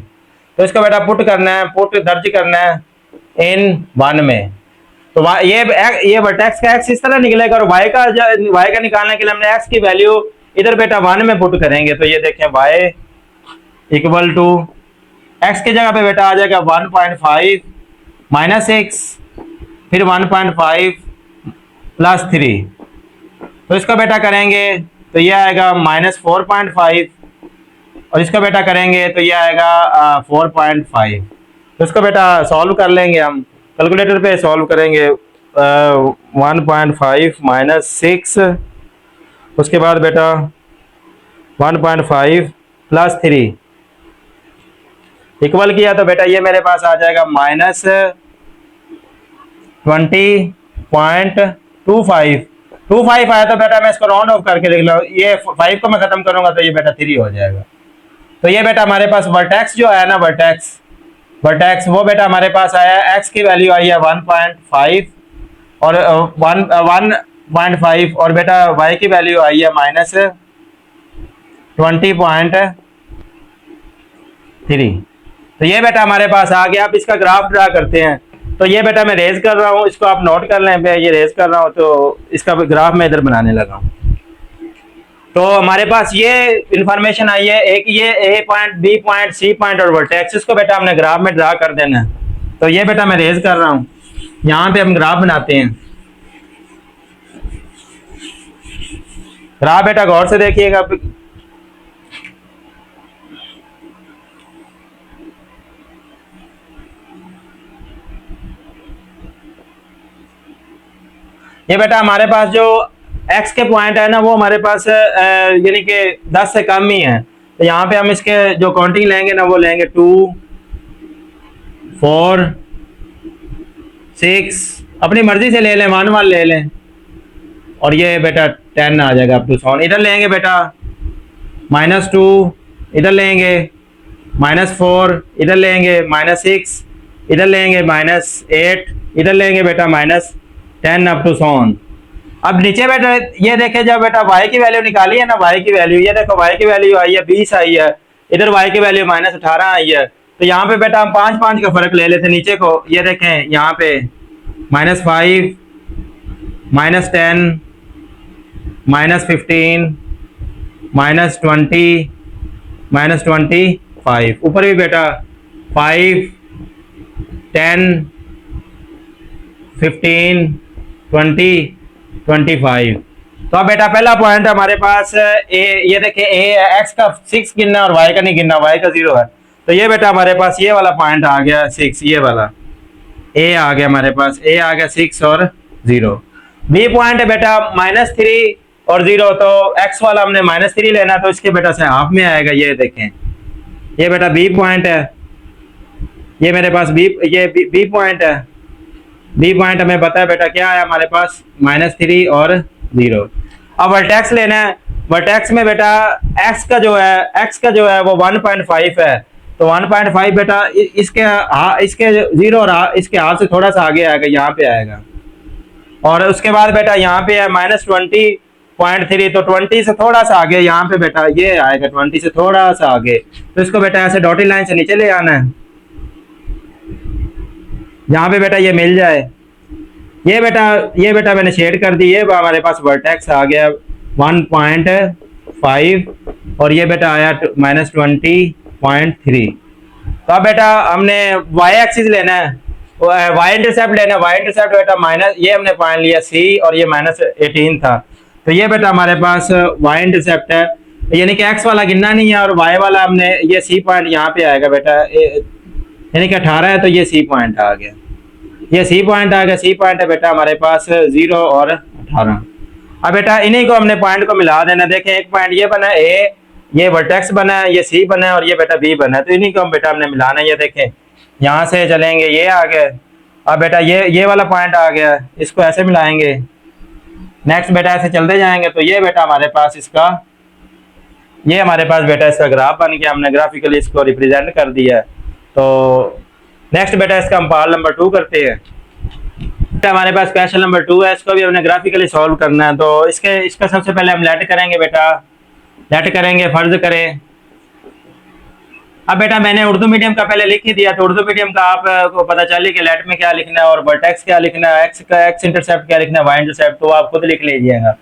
तो इसको बेटा पुट करना है, पुट दर्ज करना है इन 1 में, तो ये वर्टेक्स का x इस तरह निकलेगा, और y का निकालने के लिए हमने x की वैल्यू इधर बेटा 1 में पुट करेंगे, तो ये देखें y इक्वल टू x की जगह पे बेटा आ जाएगा 1.5 -6 फिर 1.5 + 3, तो इसका बेटा करेंगे तो ये आएगा -4.5, और इसका बेटा करेंगे तो ये आएगा 4.5, तो इसको बेटा सॉल्व कर लेंगे, हम कैलकुलेटर पे सॉल्व करेंगे। 1.5 -6, उसके बाद बेटा 1.5 + 3, इक्वल किया तो बेटा ये मेरे पास आ जाएगा -20.25। 25 आया तो बेटा मैं इसको राउंड ऑफ करके लिख लूँ, ये 5 को मैं खत्म करूंगा तो ये बेटा 3 हो जाएगा। तो ये बेटा हमारे पास वर्टेक्स जो है ना, वर्टेक्स वो बेटा हमारे पास आया, एक्स की वैल्यू आई है 1.5 और 1.5 और बेटा वाई की वैल्यू आई है -20.3। तो ये बेटा हमारे पास आ गया। आप इसका ग्राफ ड्रा करते हैं। तो ये बेटा मैं रेज कर रहा हूँ, इसको आप नोट कर लें, ये रेज कर रहा हूँ तो इसका ग्राफ मैं इधर बनाने लगा हूँ। तो हमारे पास ये इंफॉर्मेशन आई है, एक ये A point, B point, C point और वर्टेक्स, इसको बेटा हमने ग्राफ में ड्रा कर देना है। तो ये बेटा मैं रेज कर रहा हूँ, यहाँ पे हम ग्राफ बनाते हैं। ग्राफ बेटा गौर से देखिएगा। ये बेटा हमारे पास जो x के पॉइंट है ना, वो हमारे पास यानी कि 10 से कम ही है। तो यहाँ पे हम इसके जो काउंटिंग लेंगे ना, वो लेंगे 2, 4, 6, अपनी मर्जी से ले लें, 1 1 ले लें और ये बेटा 10 आ जाएगा अप टू 7। इधर लेंगे बेटा -2, इधर लेंगे -4, इधर लेंगे -6, इधर लेंगे -8, इधर लेंगे बेटा -10 अप टू 7। अब नीचे बेटा ये देखें, जब बेटा y की वैल्यू निकाली है ना, y की वैल्यू ये देखो, y की वैल्यू आई है 20 आई है, इधर y की वैल्यू -18 आई है। तो यहाँ पे बेटा हम 5 का फर्क ले लेते नीचे को। ये देखें यहाँ पे -5, -10, -15, -20, -25। ऊपर भी बेटा 5, 10, 15, 20, 25। तो अब बेटा पहला पॉइंट हमारे पास ये देखें, एक्स का 6 गिनना और वाई का नहीं गिनना, वाई का 0 है। तो ये बेटा हमारे पास ये वाला पॉइंट आ गया 6, ये वाला ए आ गया हमारे पास, ए आ गया 6 और 0। बी पॉइंट है बेटा -3 और 0, तो एक्स वाला हमने -3 लेना, तो इसके बेटा से हाफ में आएगा। ये देखें, ये बेटा बी पॉइंट है, ये मेरे पास बी पॉइंट है। बी पॉइंट हमें पता है बेटा क्या है हमारे पास, -3 और 0। अब वर्टेक्स लेना है। वर्टेक्स में बेटा एक्स का जो है वो 1.5 है। तो 1.5 बेटा इसके 0 और इसके हाफ से थोड़ा सा आगे आएगा, यहाँ पे आएगा। और उसके बाद बेटा यहाँ पे है -20.3, तो 20 से थोड़ा सा आगे यहाँ पे बेटा ये आएगा, 20 से थोड़ा सा आगे। तो इसको बेटा ऐसे डॉटेड लाइन से नीचे ले आना है, यहाँ पे बेटा ये मिल जाए। ये बेटा मैंने शेड कर दी है, हमारे पास वर्टेक्स आ गया 1.5 और ये बेटा आया -20.3। तो अब बेटा हमने y एक्सिस लेना है, y इंटरसेप्ट लेना है। y इंटरसेप्ट बेटा ये हमने पॉइंट लिया c और ये -18 था। तो ये बेटा हमारे पास y इंटरसेप्ट है, यानी कि x वाला गिनना नहीं है और y वाला हमने, ये c पॉइंट यहाँ पे आएगा बेटा, यानी कि 18 है तो ये सी पॉइंट आ गया, ये सी पॉइंट आ गया। सी पॉइंट है बेटा हमारे पास 0 और 18। अब बेटा इन्हीं को हमने पॉइंट को मिला देना। देखें एक पॉइंट ये बना है ए, ये वर्टेक्स बना है, ये सी बना है और ये बेटा बी बना है। तो इन्हीं को हम बेटा हमने मिलाना है। ये देखें यहाँ से चलेंगे, ये आ गए। अब बेटा ये वाला पॉइंट आ गया, इसको ऐसे मिलाएंगे। नेक्स्ट बेटा ऐसे चलते जाएंगे तो ये बेटा हमारे पास इसका, ये हमारे पास बेटा इसका ग्राफ बन गया, हमने ग्राफिकली इसको रिप्रेजेंट कर दिया है। तो नेक्स्ट बेटा इसका हम पार्ट नंबर 2 करते हैं। हमारे पास क्वेश्चन नंबर 2 है, इसको भी हमने ग्राफिकली सॉल्व करना है। तो इसका सबसे पहले हम लेट करेंगे बेटा, लेट करेंगे, फर्ज करें। अब बेटा मैंने उर्दू मीडियम का पहले लिख ही दिया, तो उर्दू मीडियम का आपको पता चले कि लेट में क्या लिखना है और वर्टेक्स क्या लिखना है, एक्स इंटरसेप्ट क्या लिखना है, वाई इंटरसेप्ट, तो आप खुद लिख लीजिएगा।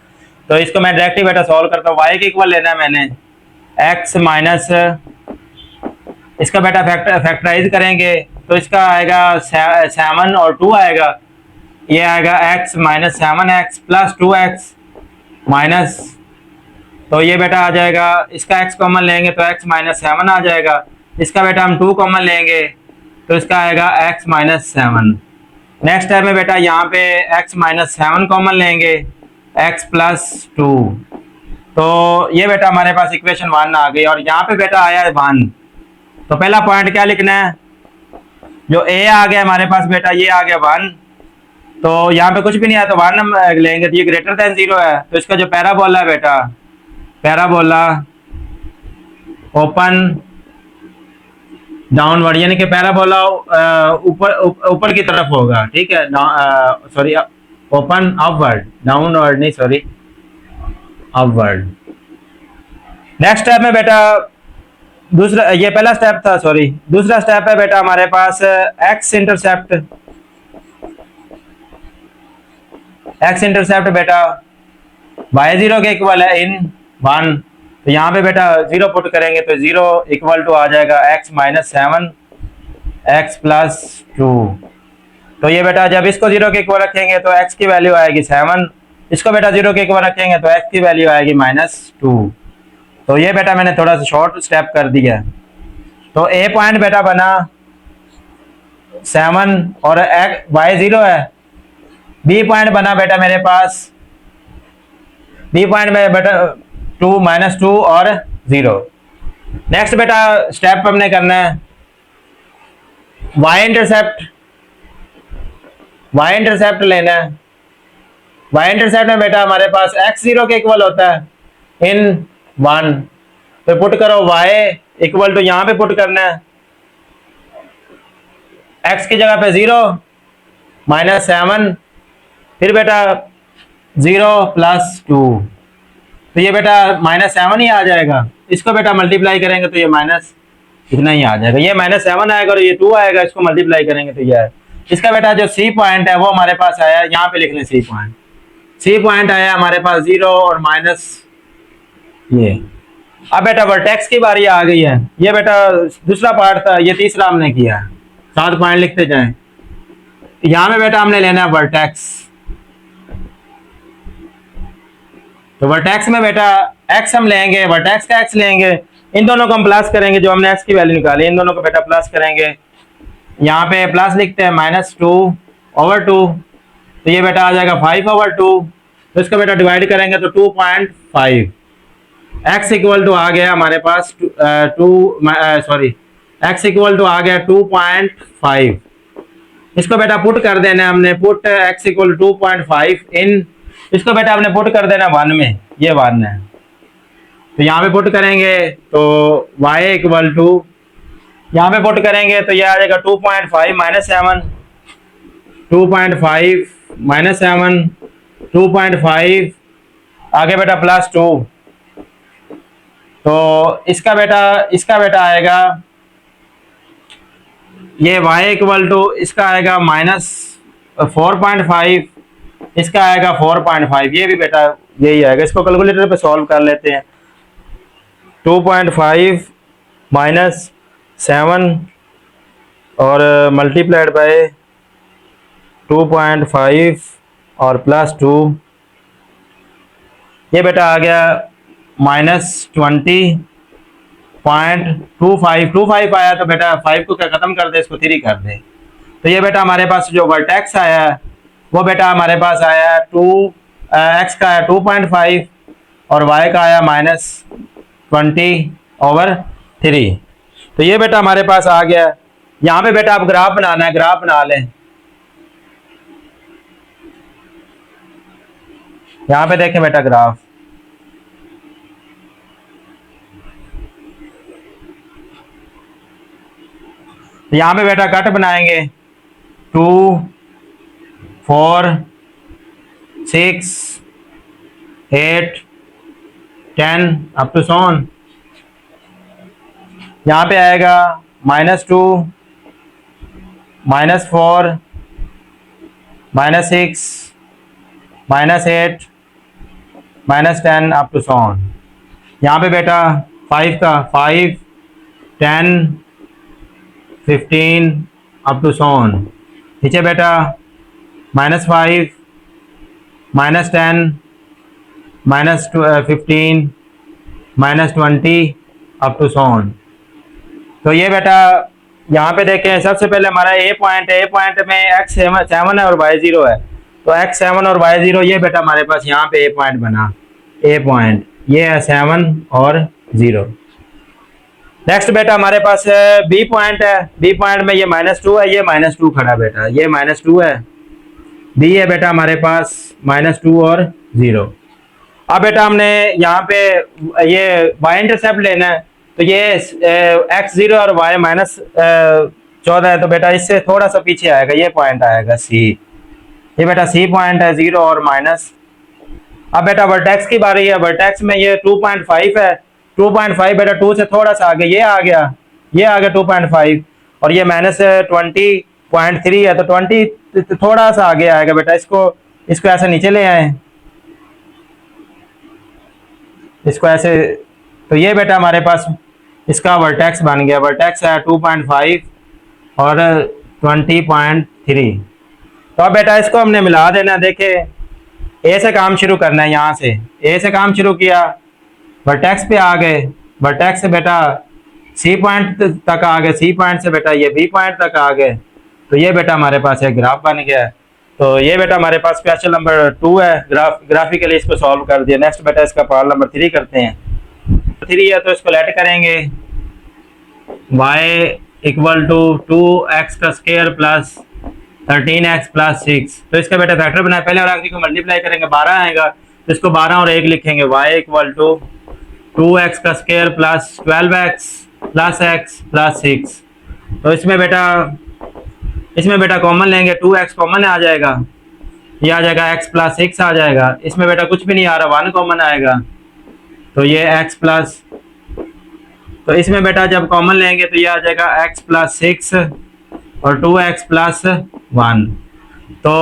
तो इसको मैं डायरेक्टली बेटा सॉल्व करता हूँ। वाई के इक्वल लेना है मैंने, एक्स माइनस, इसका बेटा फैक्टराइज करेंगे तो इसका आएगा 7 और 2 आएगा। ये आएगा x minus 7x plus 2x minus, तो ये बेटा आ जाएगा, इसका x कॉमन लेंगे तो x माइनस 7 आ जाएगा। इसका बेटा हम 2 कॉमन लेंगे तो इसका आएगा x माइनस 7। नेक्स्ट टाइम में बेटा यहाँ पे x माइनस 7 कॉमन लेंगे, x प्लस 2। तो ये बेटा हमारे पास इक्वेशन 1 आ गई और यहाँ पे बेटा आया है 1। तो पहला पॉइंट क्या लिखना है, जो ए आ गया हमारे पास बेटा, ये आ गया 1, तो यहाँ पे कुछ भी नहीं आया तो 1 हम लेंगे, तो ये ग्रेटर देन 0 है, तो इसका जो पैराबोला है बेटा, पैराबोला ओपन डाउनवर्ड, यानी कि पैराबोला ऊपर ऊपर की तरफ होगा, ठीक है, सॉरी ओपन अपवर्ड, डाउनवर्ड नहीं, सॉरी अपवर्ड। नेक्स्ट स्टेप में बेटा दूसरा, ये पहला स्टेप था, सॉरी दूसरा स्टेप है बेटा हमारे पास एक्स इंटरसेप्ट। एक्स इंटरसेप्ट बेटा y0 के इक्वल है इन 1, तो यहाँ पे बेटा 0 पुट करेंगे तो 0 इक्वल टू आ जाएगा x माइनस 7 x प्लस 2। तो ये बेटा जब इसको 0 के इक्वल रखेंगे तो x की वैल्यू आएगी 7, इसको बेटा 0 के इक्वल रखेंगे तो x की वैल्यू आएगी -2। तो ये बेटा मैंने थोड़ा सा शॉर्ट स्टेप कर दिया। तो ए पॉइंट बेटा बना 7 और y0 है, बी पॉइंट बना बेटा मेरे पास, बी पॉइंट में बेटा 2 -2 और 0। नेक्स्ट बेटा स्टेप हमने करना है y इंटरसेप्ट लेना है। y इंटरसेप्ट में बेटा हमारे पास x0 के इक्वल होता है इन 1, तो पुट करो y इक्वल टू, यहाँ पे पुट करना है x की जगह पे 0 -7, फिर बेटा 0 + 2, तो ये बेटा -7 ही आ जाएगा। इसको बेटा मल्टीप्लाई करेंगे तो ये माइनस इतना ही आ जाएगा, ये -7 आएगा और ये 2 आएगा, इसको मल्टीप्लाई करेंगे तो ये है। इसका बेटा जो सी पॉइंट है वो हमारे पास आया, यहाँ पे लिख लें सी पॉइंट आया हमारे पास 0 और माइनस ये। अब बेटा वर्टेक्स की बारी आ गई है, ये बेटा दूसरा पार्ट था, ये तीसरा हमने किया, 7 पॉइंट लिखते जाएं। यहाँ में बेटा हमने लेना है वर्टेक्स, तो वर्टेक्स में बेटा x हम लेंगे, वर्टेक्स का x लेंगे, इन दोनों को हम प्लस करेंगे, जो हमने x की वैल्यू निकाली इन दोनों को बेटा प्लस करेंगे, यहाँ पे प्लस लिखते हैं -2/2, तो ये बेटा आ जाएगा 5/2, तो इसको बेटा डिवाइड करेंगे तो 2.5, x इक्वल टू आ गया हमारे पास x इक्वल टू आ गया 2.5। इसको बेटा पुट कर देना हमने, पुट x इक्वल 2.5 इन, इसको बेटा हमने पुट कर देना 1 में, ये 1 है, तो यहाँ पे पुट करेंगे तो y इक्वल टू, यहाँ पे पुट करेंगे तो ये आ जाएगा 2.5 -7, 2.5 -7, 2.5 आगे बेटा +2, तो इसका बेटा आएगा ये y इक्वल टू, इसका आएगा -4.5, इसका आएगा 4.5, ये भी बेटा यही आएगा। इसको कैलकुलेटर पे सॉल्व कर लेते हैं, 2.5 -7 और मल्टीप्लाइड बाय 2.5 और +2, ये बेटा आ गया -20.25 आया, तो बेटा 5 को क्या खत्म कर दे, इसको 3 कर दे, तो ये बेटा हमारे पास जो वर्टेक्स आया है वो बेटा हमारे पास आया x का आया 2.5 और y का आया -20/3, तो ये बेटा हमारे पास आ गया। यहाँ पे बेटा आप ग्राफ बनाना है, ग्राफ बना लें, यहाँ पे देखें बेटा ग्राफ, यहाँ पे बेटा कट बनाएंगे 2 4 6 8 10 अप टू सोन, यहाँ पे आएगा -2 -4 -6 -8 -10 अप टू सोन। यहाँ पे बेटा 5 का 5 10 15 अप टू सोन, नीचे बेटा -5 -10 -15 -20 अप टू सोन। तो ये बेटा यहाँ पे देखें, सबसे पहले हमारा ए पॉइंट है, ए पॉइंट में x 7 है और y 0 है, तो x 7 और y 0, ये बेटा हमारे पास यहाँ पे ए पॉइंट बना, ए पॉइंट ये है 7 और 0। नेक्स्ट बेटा हमारे पास बी पॉइंट है, बी पॉइंट में ये -2 है, ये -2 खड़ा बेटा, ये -2 है, बी है बेटा हमारे पास -2 और 0। अब बेटा हमने यहाँ पे ये y इंटरसेप्ट लेना है, तो ये x0 और y -14 है, तो बेटा इससे थोड़ा सा पीछे आएगा, ये पॉइंट आएगा सी, ये बेटा सी पॉइंट है, 0 और माइनस। अब बेटा वर्टेक्स की बारी है, वर्टेक्स में ये 2.5 है, 2.5 बेटा 2 से थोड़ा सा आगे ये आ गया, ये आ गया 2.5, और ये -20.3 है, तो 20 थोड़ा सा आगे आएगा बेटा, इसको ऐसे नीचे ले आए, इसको ऐसे, तो ये बेटा हमारे पास इसका वर्टेक्स बन गया, वर्टेक्स है 2.5 और 20.3। तो अब बेटा इसको हमने मिला देना, देखे ए से काम शुरू करना है, यहाँ से ए से काम शुरू किया, वर्टेक्स पे आ गए, वर्टेक्स से बेटा सी पॉइंट तक आ गए, सी पॉइंट से बेटा ये बी पॉइंट तक आ गए, तो ये बेटा हमारे पास एक ग्राफ बन गया है। तो ये बेटा हमारे पास क्वेश्चन नंबर 2 है, ग्राफिकली इसको सॉल्व कर दिया। नेक्स्ट बेटा इसका प्रॉब्लम नंबर 3 करते हैं। 3 है तो इसको लेट करेंगे, y इक्वल टू 2x का स्क्वायर प्लस 13x प्लस 6, तो इसका बेटा फैक्टर बनाए, पहले और आखिरी को मल्टीप्लाई करेंगे, 12 आएगा, तो इसको 12 और 1 लिखेंगे, y इक्वल टू 2x का square plus 12x plus x plus 6। तो इसमें बेटा कॉमन लेंगे, 2x कॉमन आ जाएगा, ये आ जाएगा x प्लस 6 आ जाएगा, इसमें बेटा कुछ भी नहीं आ रहा, 1 कॉमन आएगा, तो ये x प्लस, तो इसमें बेटा जब कॉमन लेंगे तो ये आ जाएगा x प्लस 6 और 2x प्लस 1। तो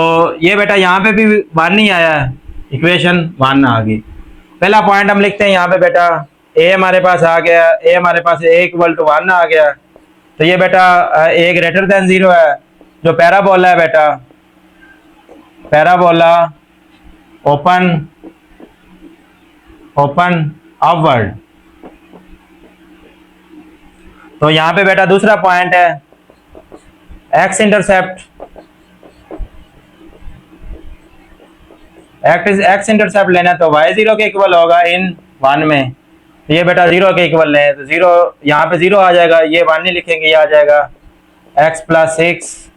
ये बेटा यहाँ पे भी 1 नहीं आया है, इक्वेशन 1 आ गई। पहला पॉइंट हम लिखते हैं यहाँ पे बेटा, a हमारे पास आ गया, a हमारे पास a इक्वल टू 1 आ गया, तो ये बेटा a ग्रेटर देन 0 है, जो पैराबोला है बेटा, पैराबोला ओपन अपवर्ड। तो यहाँ पे बेटा दूसरा पॉइंट है एक्स इंटरसेप्ट, एक्स इंटरसेप्ट लेना, तो y 0 के इक्वल होगा इन 1 में, तो ये बेटा 0 के इक्वल लें, तो 0 यहाँ पे 0 आ जाएगा, ये 1 नहीं लिखेंगे, ये आ जाएगा x प्लस 6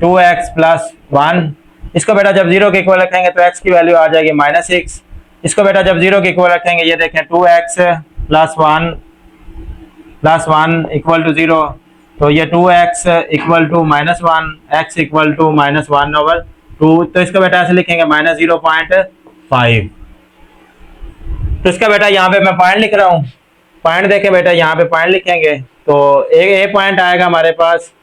2x प्लस 1। इसको बेटा जब 0 के इक्वल रखेंगे तो x की वैल्यू आ जाएगी -6, इसको बेटा जब 0 के इक्वल रखेंगे, ये देखें 2x प्लस 1 इक्वल टू 0, तो ये 2x equal to -1, x equal to -1/2, तो इसको बेटा ऐसे लिखेंगे -0.5। तो इसका बेटा यहाँ पे मैं पॉइंट लिख रहा हूँ, पॉइंट देखें बेटा, यहाँ पे पॉइंट लिखेंगे तो ए पॉइंट आएगा हमारे पास,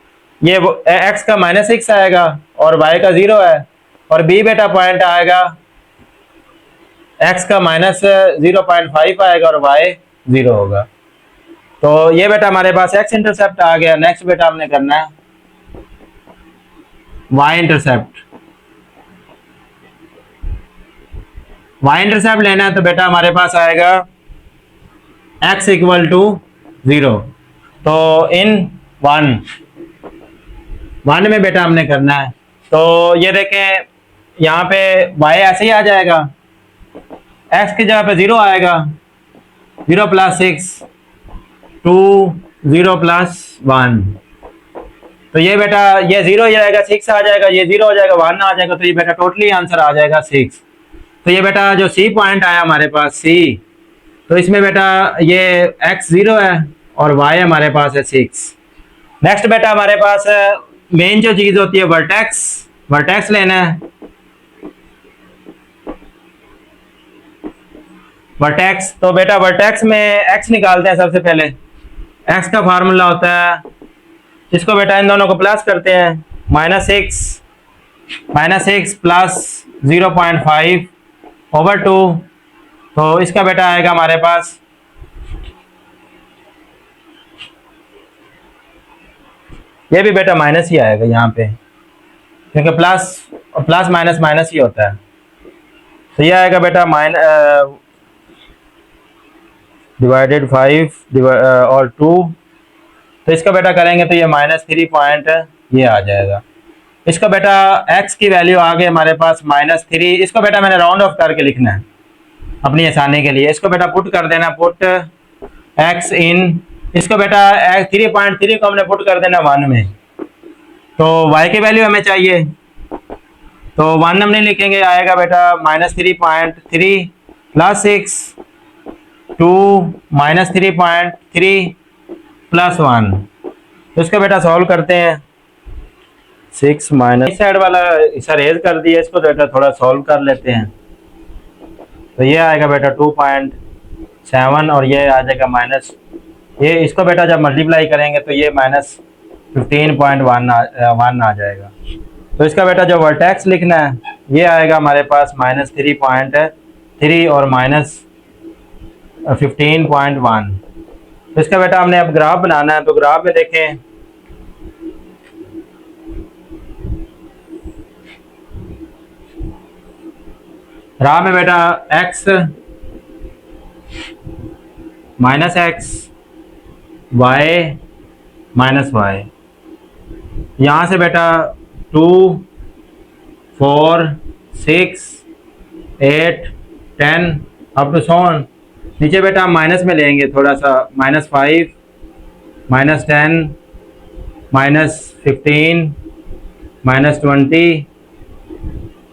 ये x का -6 आएगा और y का 0 है, और b बेटा पॉइंट आएगा x का -0.5 आएगा और y 0 होगा। तो ये बेटा हमारे पास x इंटरसेप्ट आ गया। नेक्स्ट बेटा हमने करना है y इंटरसेप्ट, y इंटरसेप्ट लेना है, तो बेटा हमारे पास आएगा x इक्वल टू 0, तो इन 1 में बेटा हमने करना है, तो ये देखें यहाँ पे y ऐसे ही आ जाएगा, x की जगह पे 0 आएगा, 0 प्लस 6 2 0 प्लस 1, तो ये बेटा ये 0 हो जाएगा, 6 आ जाएगा, ये 0 हो जाएगा, 1 आ जाएगा, तो ये बेटा टोटली आंसर आ जाएगा 6। तो ये बेटा जो सी पॉइंट आया हमारे पास C, तो इसमें बेटा ये x 0 है और y हमारे पास है 6। नेक्स्ट बेटा हमारे पास मेन जो चीज होती है वर्टेक्स, वर्टेक्स लेना है, वर्टेक्स, तो बेटा वर्टेक्स में x निकालते हैं सबसे पहले, x का फार्मूला होता है, इसको बेटा इन दोनों को प्लस करते हैं, -6 प्लस 0.5 ओवर 2, तो इसका बेटा आएगा हमारे पास ये भी बेटा माइनस ही आएगा यहाँ पे, क्योंकि प्लस माइनस माइनस ही होता है, तो ये आएगा बेटा डिवाइडेड 5 और 2, तो इसका बेटा करेंगे तो ये -3 पॉइंट ये आ जाएगा। इसका बेटा x की वैल्यू आ गई हमारे पास -3, इसको बेटा मैंने राउंड ऑफ करके लिखना है अपनी आसानी के लिए, इसको बेटा पुट कर देना, पुट x इन इसको बेटा 3.3 को हमने पुट कर देना 1 में, तो y की वैल्यू हमें चाहिए, तो 1 हम नहीं लिखेंगे, आएगा बेटा -3.3 प्लस 6 2 -3.3 प्लस 1। तो इसको बेटा सॉल्व करते हैं। 6 माइनस साइड वाला इसे रेज कर दिया, इसको बेटा थोड़ा सॉल्व कर लेते हैं। तो ये आएगा बेटा 2.7 और ये आ जाएगा माइनस, ये इसको बेटा जब मल्टीप्लाई करेंगे तो ये -15.1 आ जाएगा। तो इसका बेटा जो वर्टेक्स लिखना है ये आएगा हमारे पास -3.3 और -15.1। तो इसका बेटा हमने अब ग्राफ बनाना है, तो ग्राफ में देखें ग्राफ में बेटा x -x y -y, यहाँ से बेटा 2 4 6 8 10 अप टू सोन। नीचे बेटा हम माइनस में लेंगे थोड़ा सा, -5 -10 -15 -20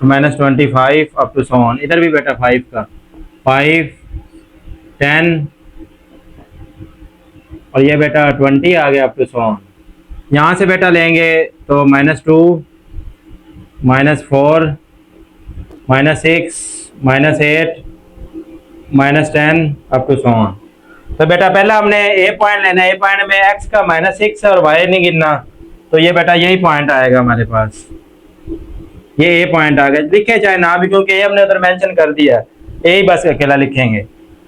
-25 अप टू सोन। इधर भी बेटा 5 का 5 10 और ये बेटा 20 आ गया अप टू सोन। यहाँ से बेटा लेंगे तो -2 -4 -6 -8 -10 अप टू सोन। तो बेटा पहला हमने ए पॉइंट लेना है, ए पॉइंट में x का -6 और y नहीं गिनना, तो ये बेटा यही पॉइंट आएगा हमारे पास, ये ए पॉइंट आ गया, लिखे चाहे ना भी क्योंकि ए हमने उधर मेंशन कर दिया, ए ही बस अकेला लिखेंगे।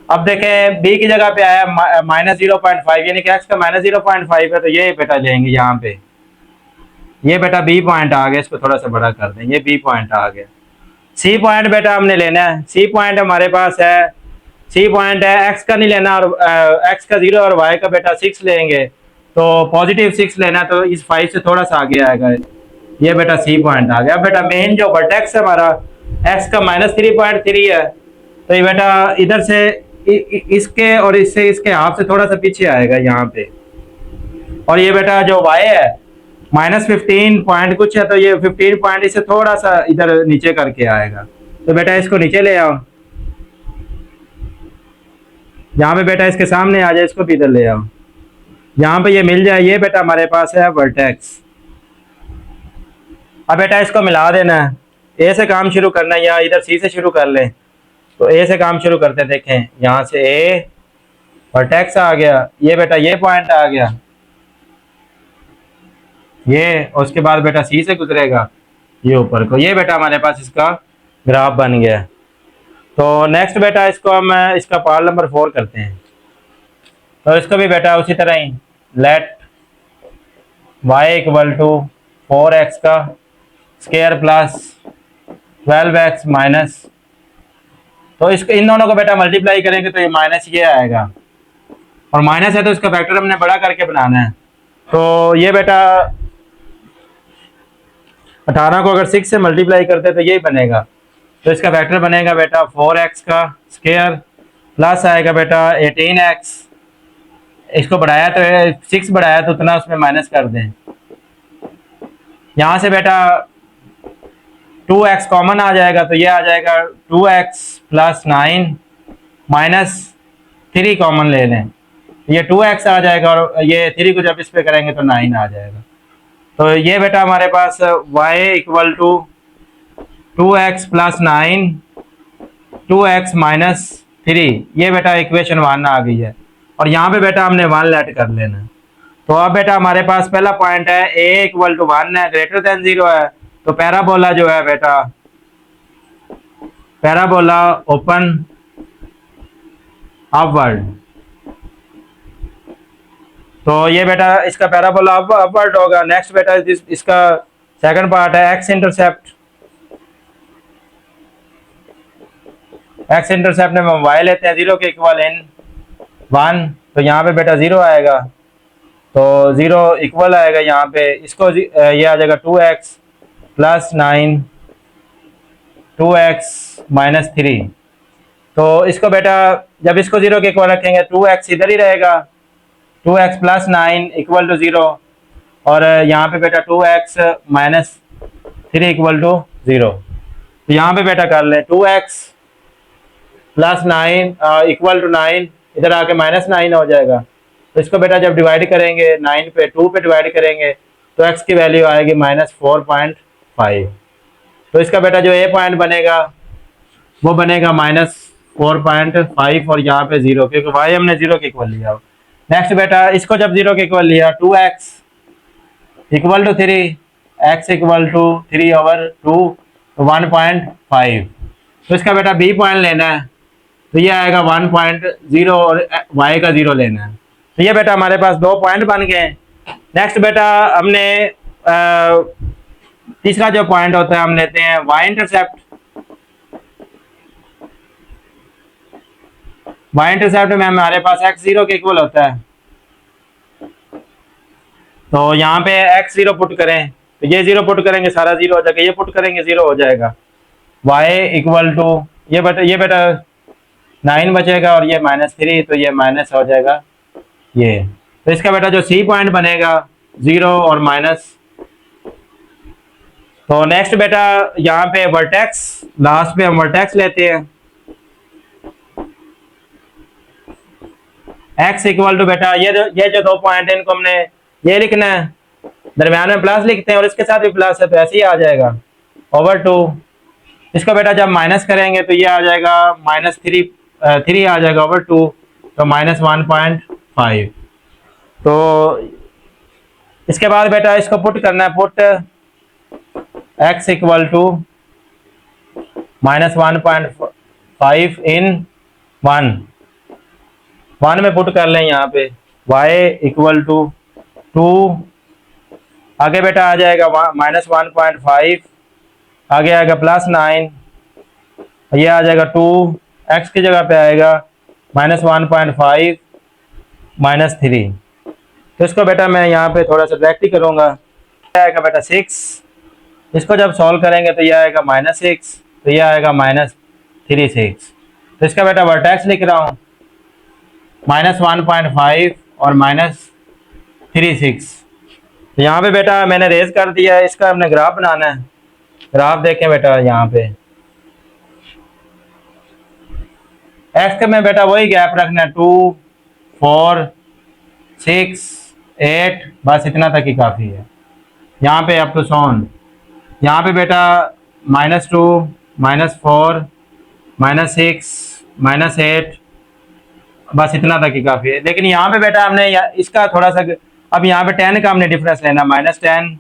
अब देखें बी की जगह पे आया -0.5 यानी कि x का -0.5 है, तो ये बेटा लेंगे यहाँ पे, ये बेटा बी पॉइंट आ गया, इसको थोड़ा सा बड़ा कर दें, ये बी पॉइंट आ गया। सी पॉइंट बेटा हमने लेना है, सी पॉइंट हमारे पास है, सी पॉइंट है, x का नहीं लेना और x का 0 और y का बेटा 6 लेंगे, तो पॉजिटिव 6 लेना, तो इस 5 से थोड़ा सा आगे आएगा, ये बेटा सी पॉइंट आ गया। बेटा मेन जो वर्टेक्स है हमारा x का -3.3 है, तो ये बेटा इधर से इसके और इससे इसके हाफ से थोड़ा सा पीछे आएगा यहाँ पे, और ये बेटा जो y है -15 पॉइंट कुछ है, तो ये 15 पॉइंट इससे थोड़ा सा इधर नीचे करके आएगा, तो बेटा इसको नीचे ले आओ, यहाँ पे बेटा इसके सामने आ जाए, इसको भी इधर ले आओ, यहाँ पे ये मिल जाए, ये बेटा हमारे पास है वर्टेक्स। अब बेटा इसको मिला देना है, ए से काम शुरू करना है या इधर सी से शुरू कर लें, तो ए से काम शुरू करते हैं। देखें यहाँ से ए वर्टेक्स आ गया, ये बेटा ये पॉइंट आ गया, ये और उसके बाद बेटा सी से गुजरेगा ये ऊपर को, ये बेटा हमारे पास इसका ग्राफ बन गया। तो नेक्स्ट बेटा इसको हम इसका पार्ट नंबर 4 करते हैं, तो इसको भी बेटा उसी तरह ही लेट y = 4x का स्क्वायर प्लस 12x माइनस, तो इसको इन दोनों को बेटा मल्टीप्लाई करेंगे तो ये माइनस ये आएगा, और माइनस है तो इसका फैक्टर हमने बड़ा करके बनाना है, तो ये बेटा 18 को अगर 6 से मल्टीप्लाई करते तो यही बनेगा, तो इसका फैक्टर बनेगा बेटा 4x का स्क्वायर प्लस आएगा बेटा 18x, इसको बढ़ाया तो 6 बढ़ाया तो उतना उसमें माइनस कर दें, यहाँ से बेटा 2x कॉमन आ जाएगा, तो ये आ जाएगा 2x प्लस 9 माइनस 3 कॉमन ले लें, ये 2x आ जाएगा और ये 3 को जब इस पे करेंगे तो 9 आ जाएगा। तो ये बेटा हमारे पास y = 2x plus 9 2x minus 3, ये बेटा इक्वेशन 1 आ गई है, और यहाँ पे बेटा हमने 1 लेट कर लेना है। तो अब बेटा हमारे पास पहला पॉइंट है a = 1 है, ग्रेटर देन 0 है, तो पैराबोला जो है बेटा पैराबोला ओपन अपवर्ड, तो ये बेटा इसका पैराबोला अपवर्ड होगा। नेक्स्ट बेटा इसका सेकंड पार्ट है x इंटरसेप्ट, x इंटरसेप्ट में हम y लेते हैं 0 के इक्वल इन 1, तो यहाँ पे बेटा 0 आएगा, तो 0 इक्वल आएगा यहाँ पे, इसको ये आ जाएगा 2x प्लस 9 2x माइनस 3, तो इसको बेटा जब इसको 0 के इक्वल रखेंगे 2x इधर ही रहेगा, 2x प्लस 9 इक्वल टू 0, और यहाँ पे बेटा 2x माइनस 3 इक्वल टू 0। तो यहाँ पे बेटा कर लें 2x प्लस 9 इक्वल टू 9, इधर आके माइनस 9 हो जाएगा। तो इसको बेटा जब डिवाइड करेंगे 9 पे 2 पे डिवाइड करेंगे तो x की वैल्यू आएगी -4.5। तो इसका बेटा जो ए पॉइंट बनेगा वो बनेगा -4.5 और यहाँ पे 0, क्योंकि y हमने 0 के इक्वल लिया। नेक्स्ट बेटा इसको जब 0 के इक्वल लिया 2x equal to 3, x equal to 3/2 1.5। तो इसका बेटा बी पॉइंट लेना है, तो ये आएगा 1.0 और y का 0 लेना है। तो ये बेटा हमारे पास 2 पॉइंट बन गए। नेक्स्ट बेटा हमने तीसरा जो पॉइंट होता है हम लेते हैं y इंटरसेप्ट। y इंटरसेप्ट में हमारे पास x 0 के इक्वल होता है, तो यहाँ पे x 0 पुट करें तो ये 0 पुट करेंगे सारा 0 हो जाएगा, ये पुट करेंगे 0 हो जाएगा। y इक्वल टू ये बेटा 9 बचेगा और ये -3, तो ये माइनस हो जाएगा ये। तो इसका बेटा जो सी पॉइंट बनेगा 0 और माइनस। तो नेक्स्ट बेटा यहाँ पे वर्टेक्स, लास्ट पे हम वर्टेक्स लेते हैं। x इक्वल टू बेटा ये जो 2 पॉइंट है इनको हमने ये लिखना है, दरम्यान में प्लस लिखते हैं और इसके साथ भी प्लस है तो ऐसे ही आ जाएगा /2। इसको बेटा जब माइनस करेंगे तो ये आ जाएगा -3 आ जाएगा /2, तो -1.5। तो इसके बाद बेटा इसको पुट करना है, पुट x इक्वल टू -1.5 इन 1 में पुट कर लें यहाँ पे y इक्वल टू 2, आगे बेटा आ जाएगा -1.5, आगे आएगा +9, ये आ जाएगा 2, x की जगह पे आएगा -1.5 -3। तो इसको बेटा मैं यहाँ पे थोड़ा सा डायरेक्ट ही करूँगा, आएगा बेटा 6, इसको जब सॉल्व करेंगे तो ये आएगा -6, तो ये आएगा -36। तो इसका बेटा वर्टेक्स लिख रहा हूँ -1.5 और -36। तो यहाँ पे बेटा मैंने रेज कर दिया है, इसका हमने ग्राफ बनाना है। ग्राफ देखें बेटा यहाँ पे x में बेटा वही गैप रखना है 2, 4, 6, 8, बस इतना तक ही काफ़ी है। यहाँ पे अप टू सोन, यहाँ पे बेटा -2, -4, -6, -8, बस इतना तक ही काफ़ी है। लेकिन यहाँ पे बेटा हमने इसका थोड़ा सा, अब यहाँ पे 10 का हमने डिफरेंस लेना, -10,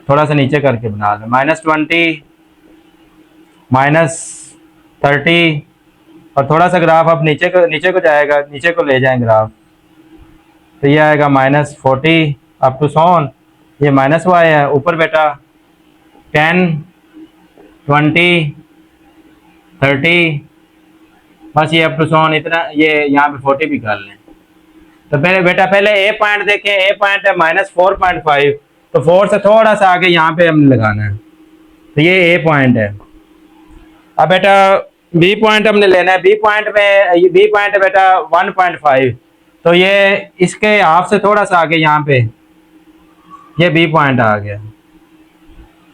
थोड़ा सा नीचे करके बना लें, -20, -30, और थोड़ा सा ग्राफ अब नीचे को जाएगा, नीचे को ले जाएं ग्राफ, तो ये आएगा -40 अप टू सोन, ये -y है। ऊपर बेटा 10, 20, 30, बस ये अप टू सोन इतना, ये यहाँ पे 40 भी कर लें। तो पहले ए पॉइंट देखें, ए पॉइंट है -4.5, तो 4 से थोड़ा सा आगे यहाँ पे हमने लगाना है, तो ये ए पॉइंट है। अब बेटा बी पॉइंट हमने लेना है, बी पॉइंट है बेटा 1.5, तो ये इसके हाफ से थोड़ा सा आगे यहाँ पे ये बी पॉइंट आ गया।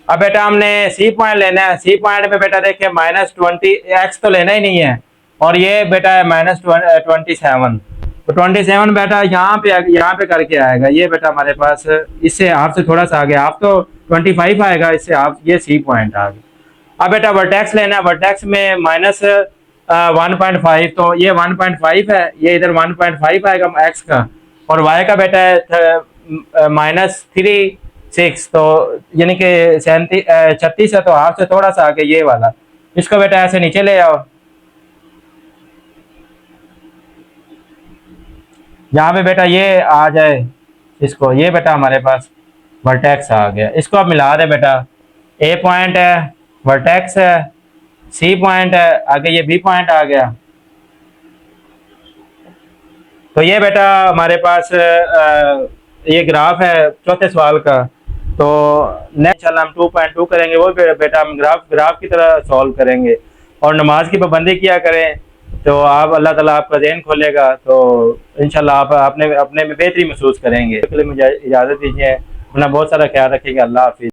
अब बेटा हमने सी पॉइंट लेना है, सी पॉइंट में बेटा देखिए -20, x तो लेना ही नहीं है, और ये बेटा है -27, तो 27 बेटा यहाँ पे करके आएगा। ये बेटा हमारे पास इससे हाफ से थोड़ा सा आगे, हाफ तो 25 आएगा, इससे हाफ, ये सी पॉइंट आ गया। अब बेटा वर्टेक्स लेना है, वर्टेक्स में -1.5, तो ये 1.5 है, ये इधर 1.5 आएगा x का, और y का बेटा है -36, तो यानी कि 36 है, तो हाफ से थोड़ा सा आगे ये वाला। इसको बेटा ऐसे नीचे ले आओ, यहाँ पे बेटा ये आ जाए इसको, ये बेटा हमारे पास वर्टेक्स आ गया। इसको अब मिला दे बेटा, ए पॉइंट है, वर्टेक्स है, सी पॉइंट है, आगे ये बी पॉइंट आ गया। तो ये बेटा हमारे पास ये ग्राफ है चौथे सवाल का। तो नेक्स्ट इंशाल्लाह हम 2.2 करेंगे, वो बेटा हम ग्राफ की तरह सॉल्व करेंगे। और नमाज की पाबंदी किया करें, तो आप अल्लाह ताला आपका ज़हन खोलेगा, तो इंशाल्लाह आप अपने अपने में बेहतरी महसूस करेंगे। इसके लिए मुझे इजाज़त दीजिए, अपना बहुत सारा ख्याल रखिएगा। अल्लाह हाफिज़।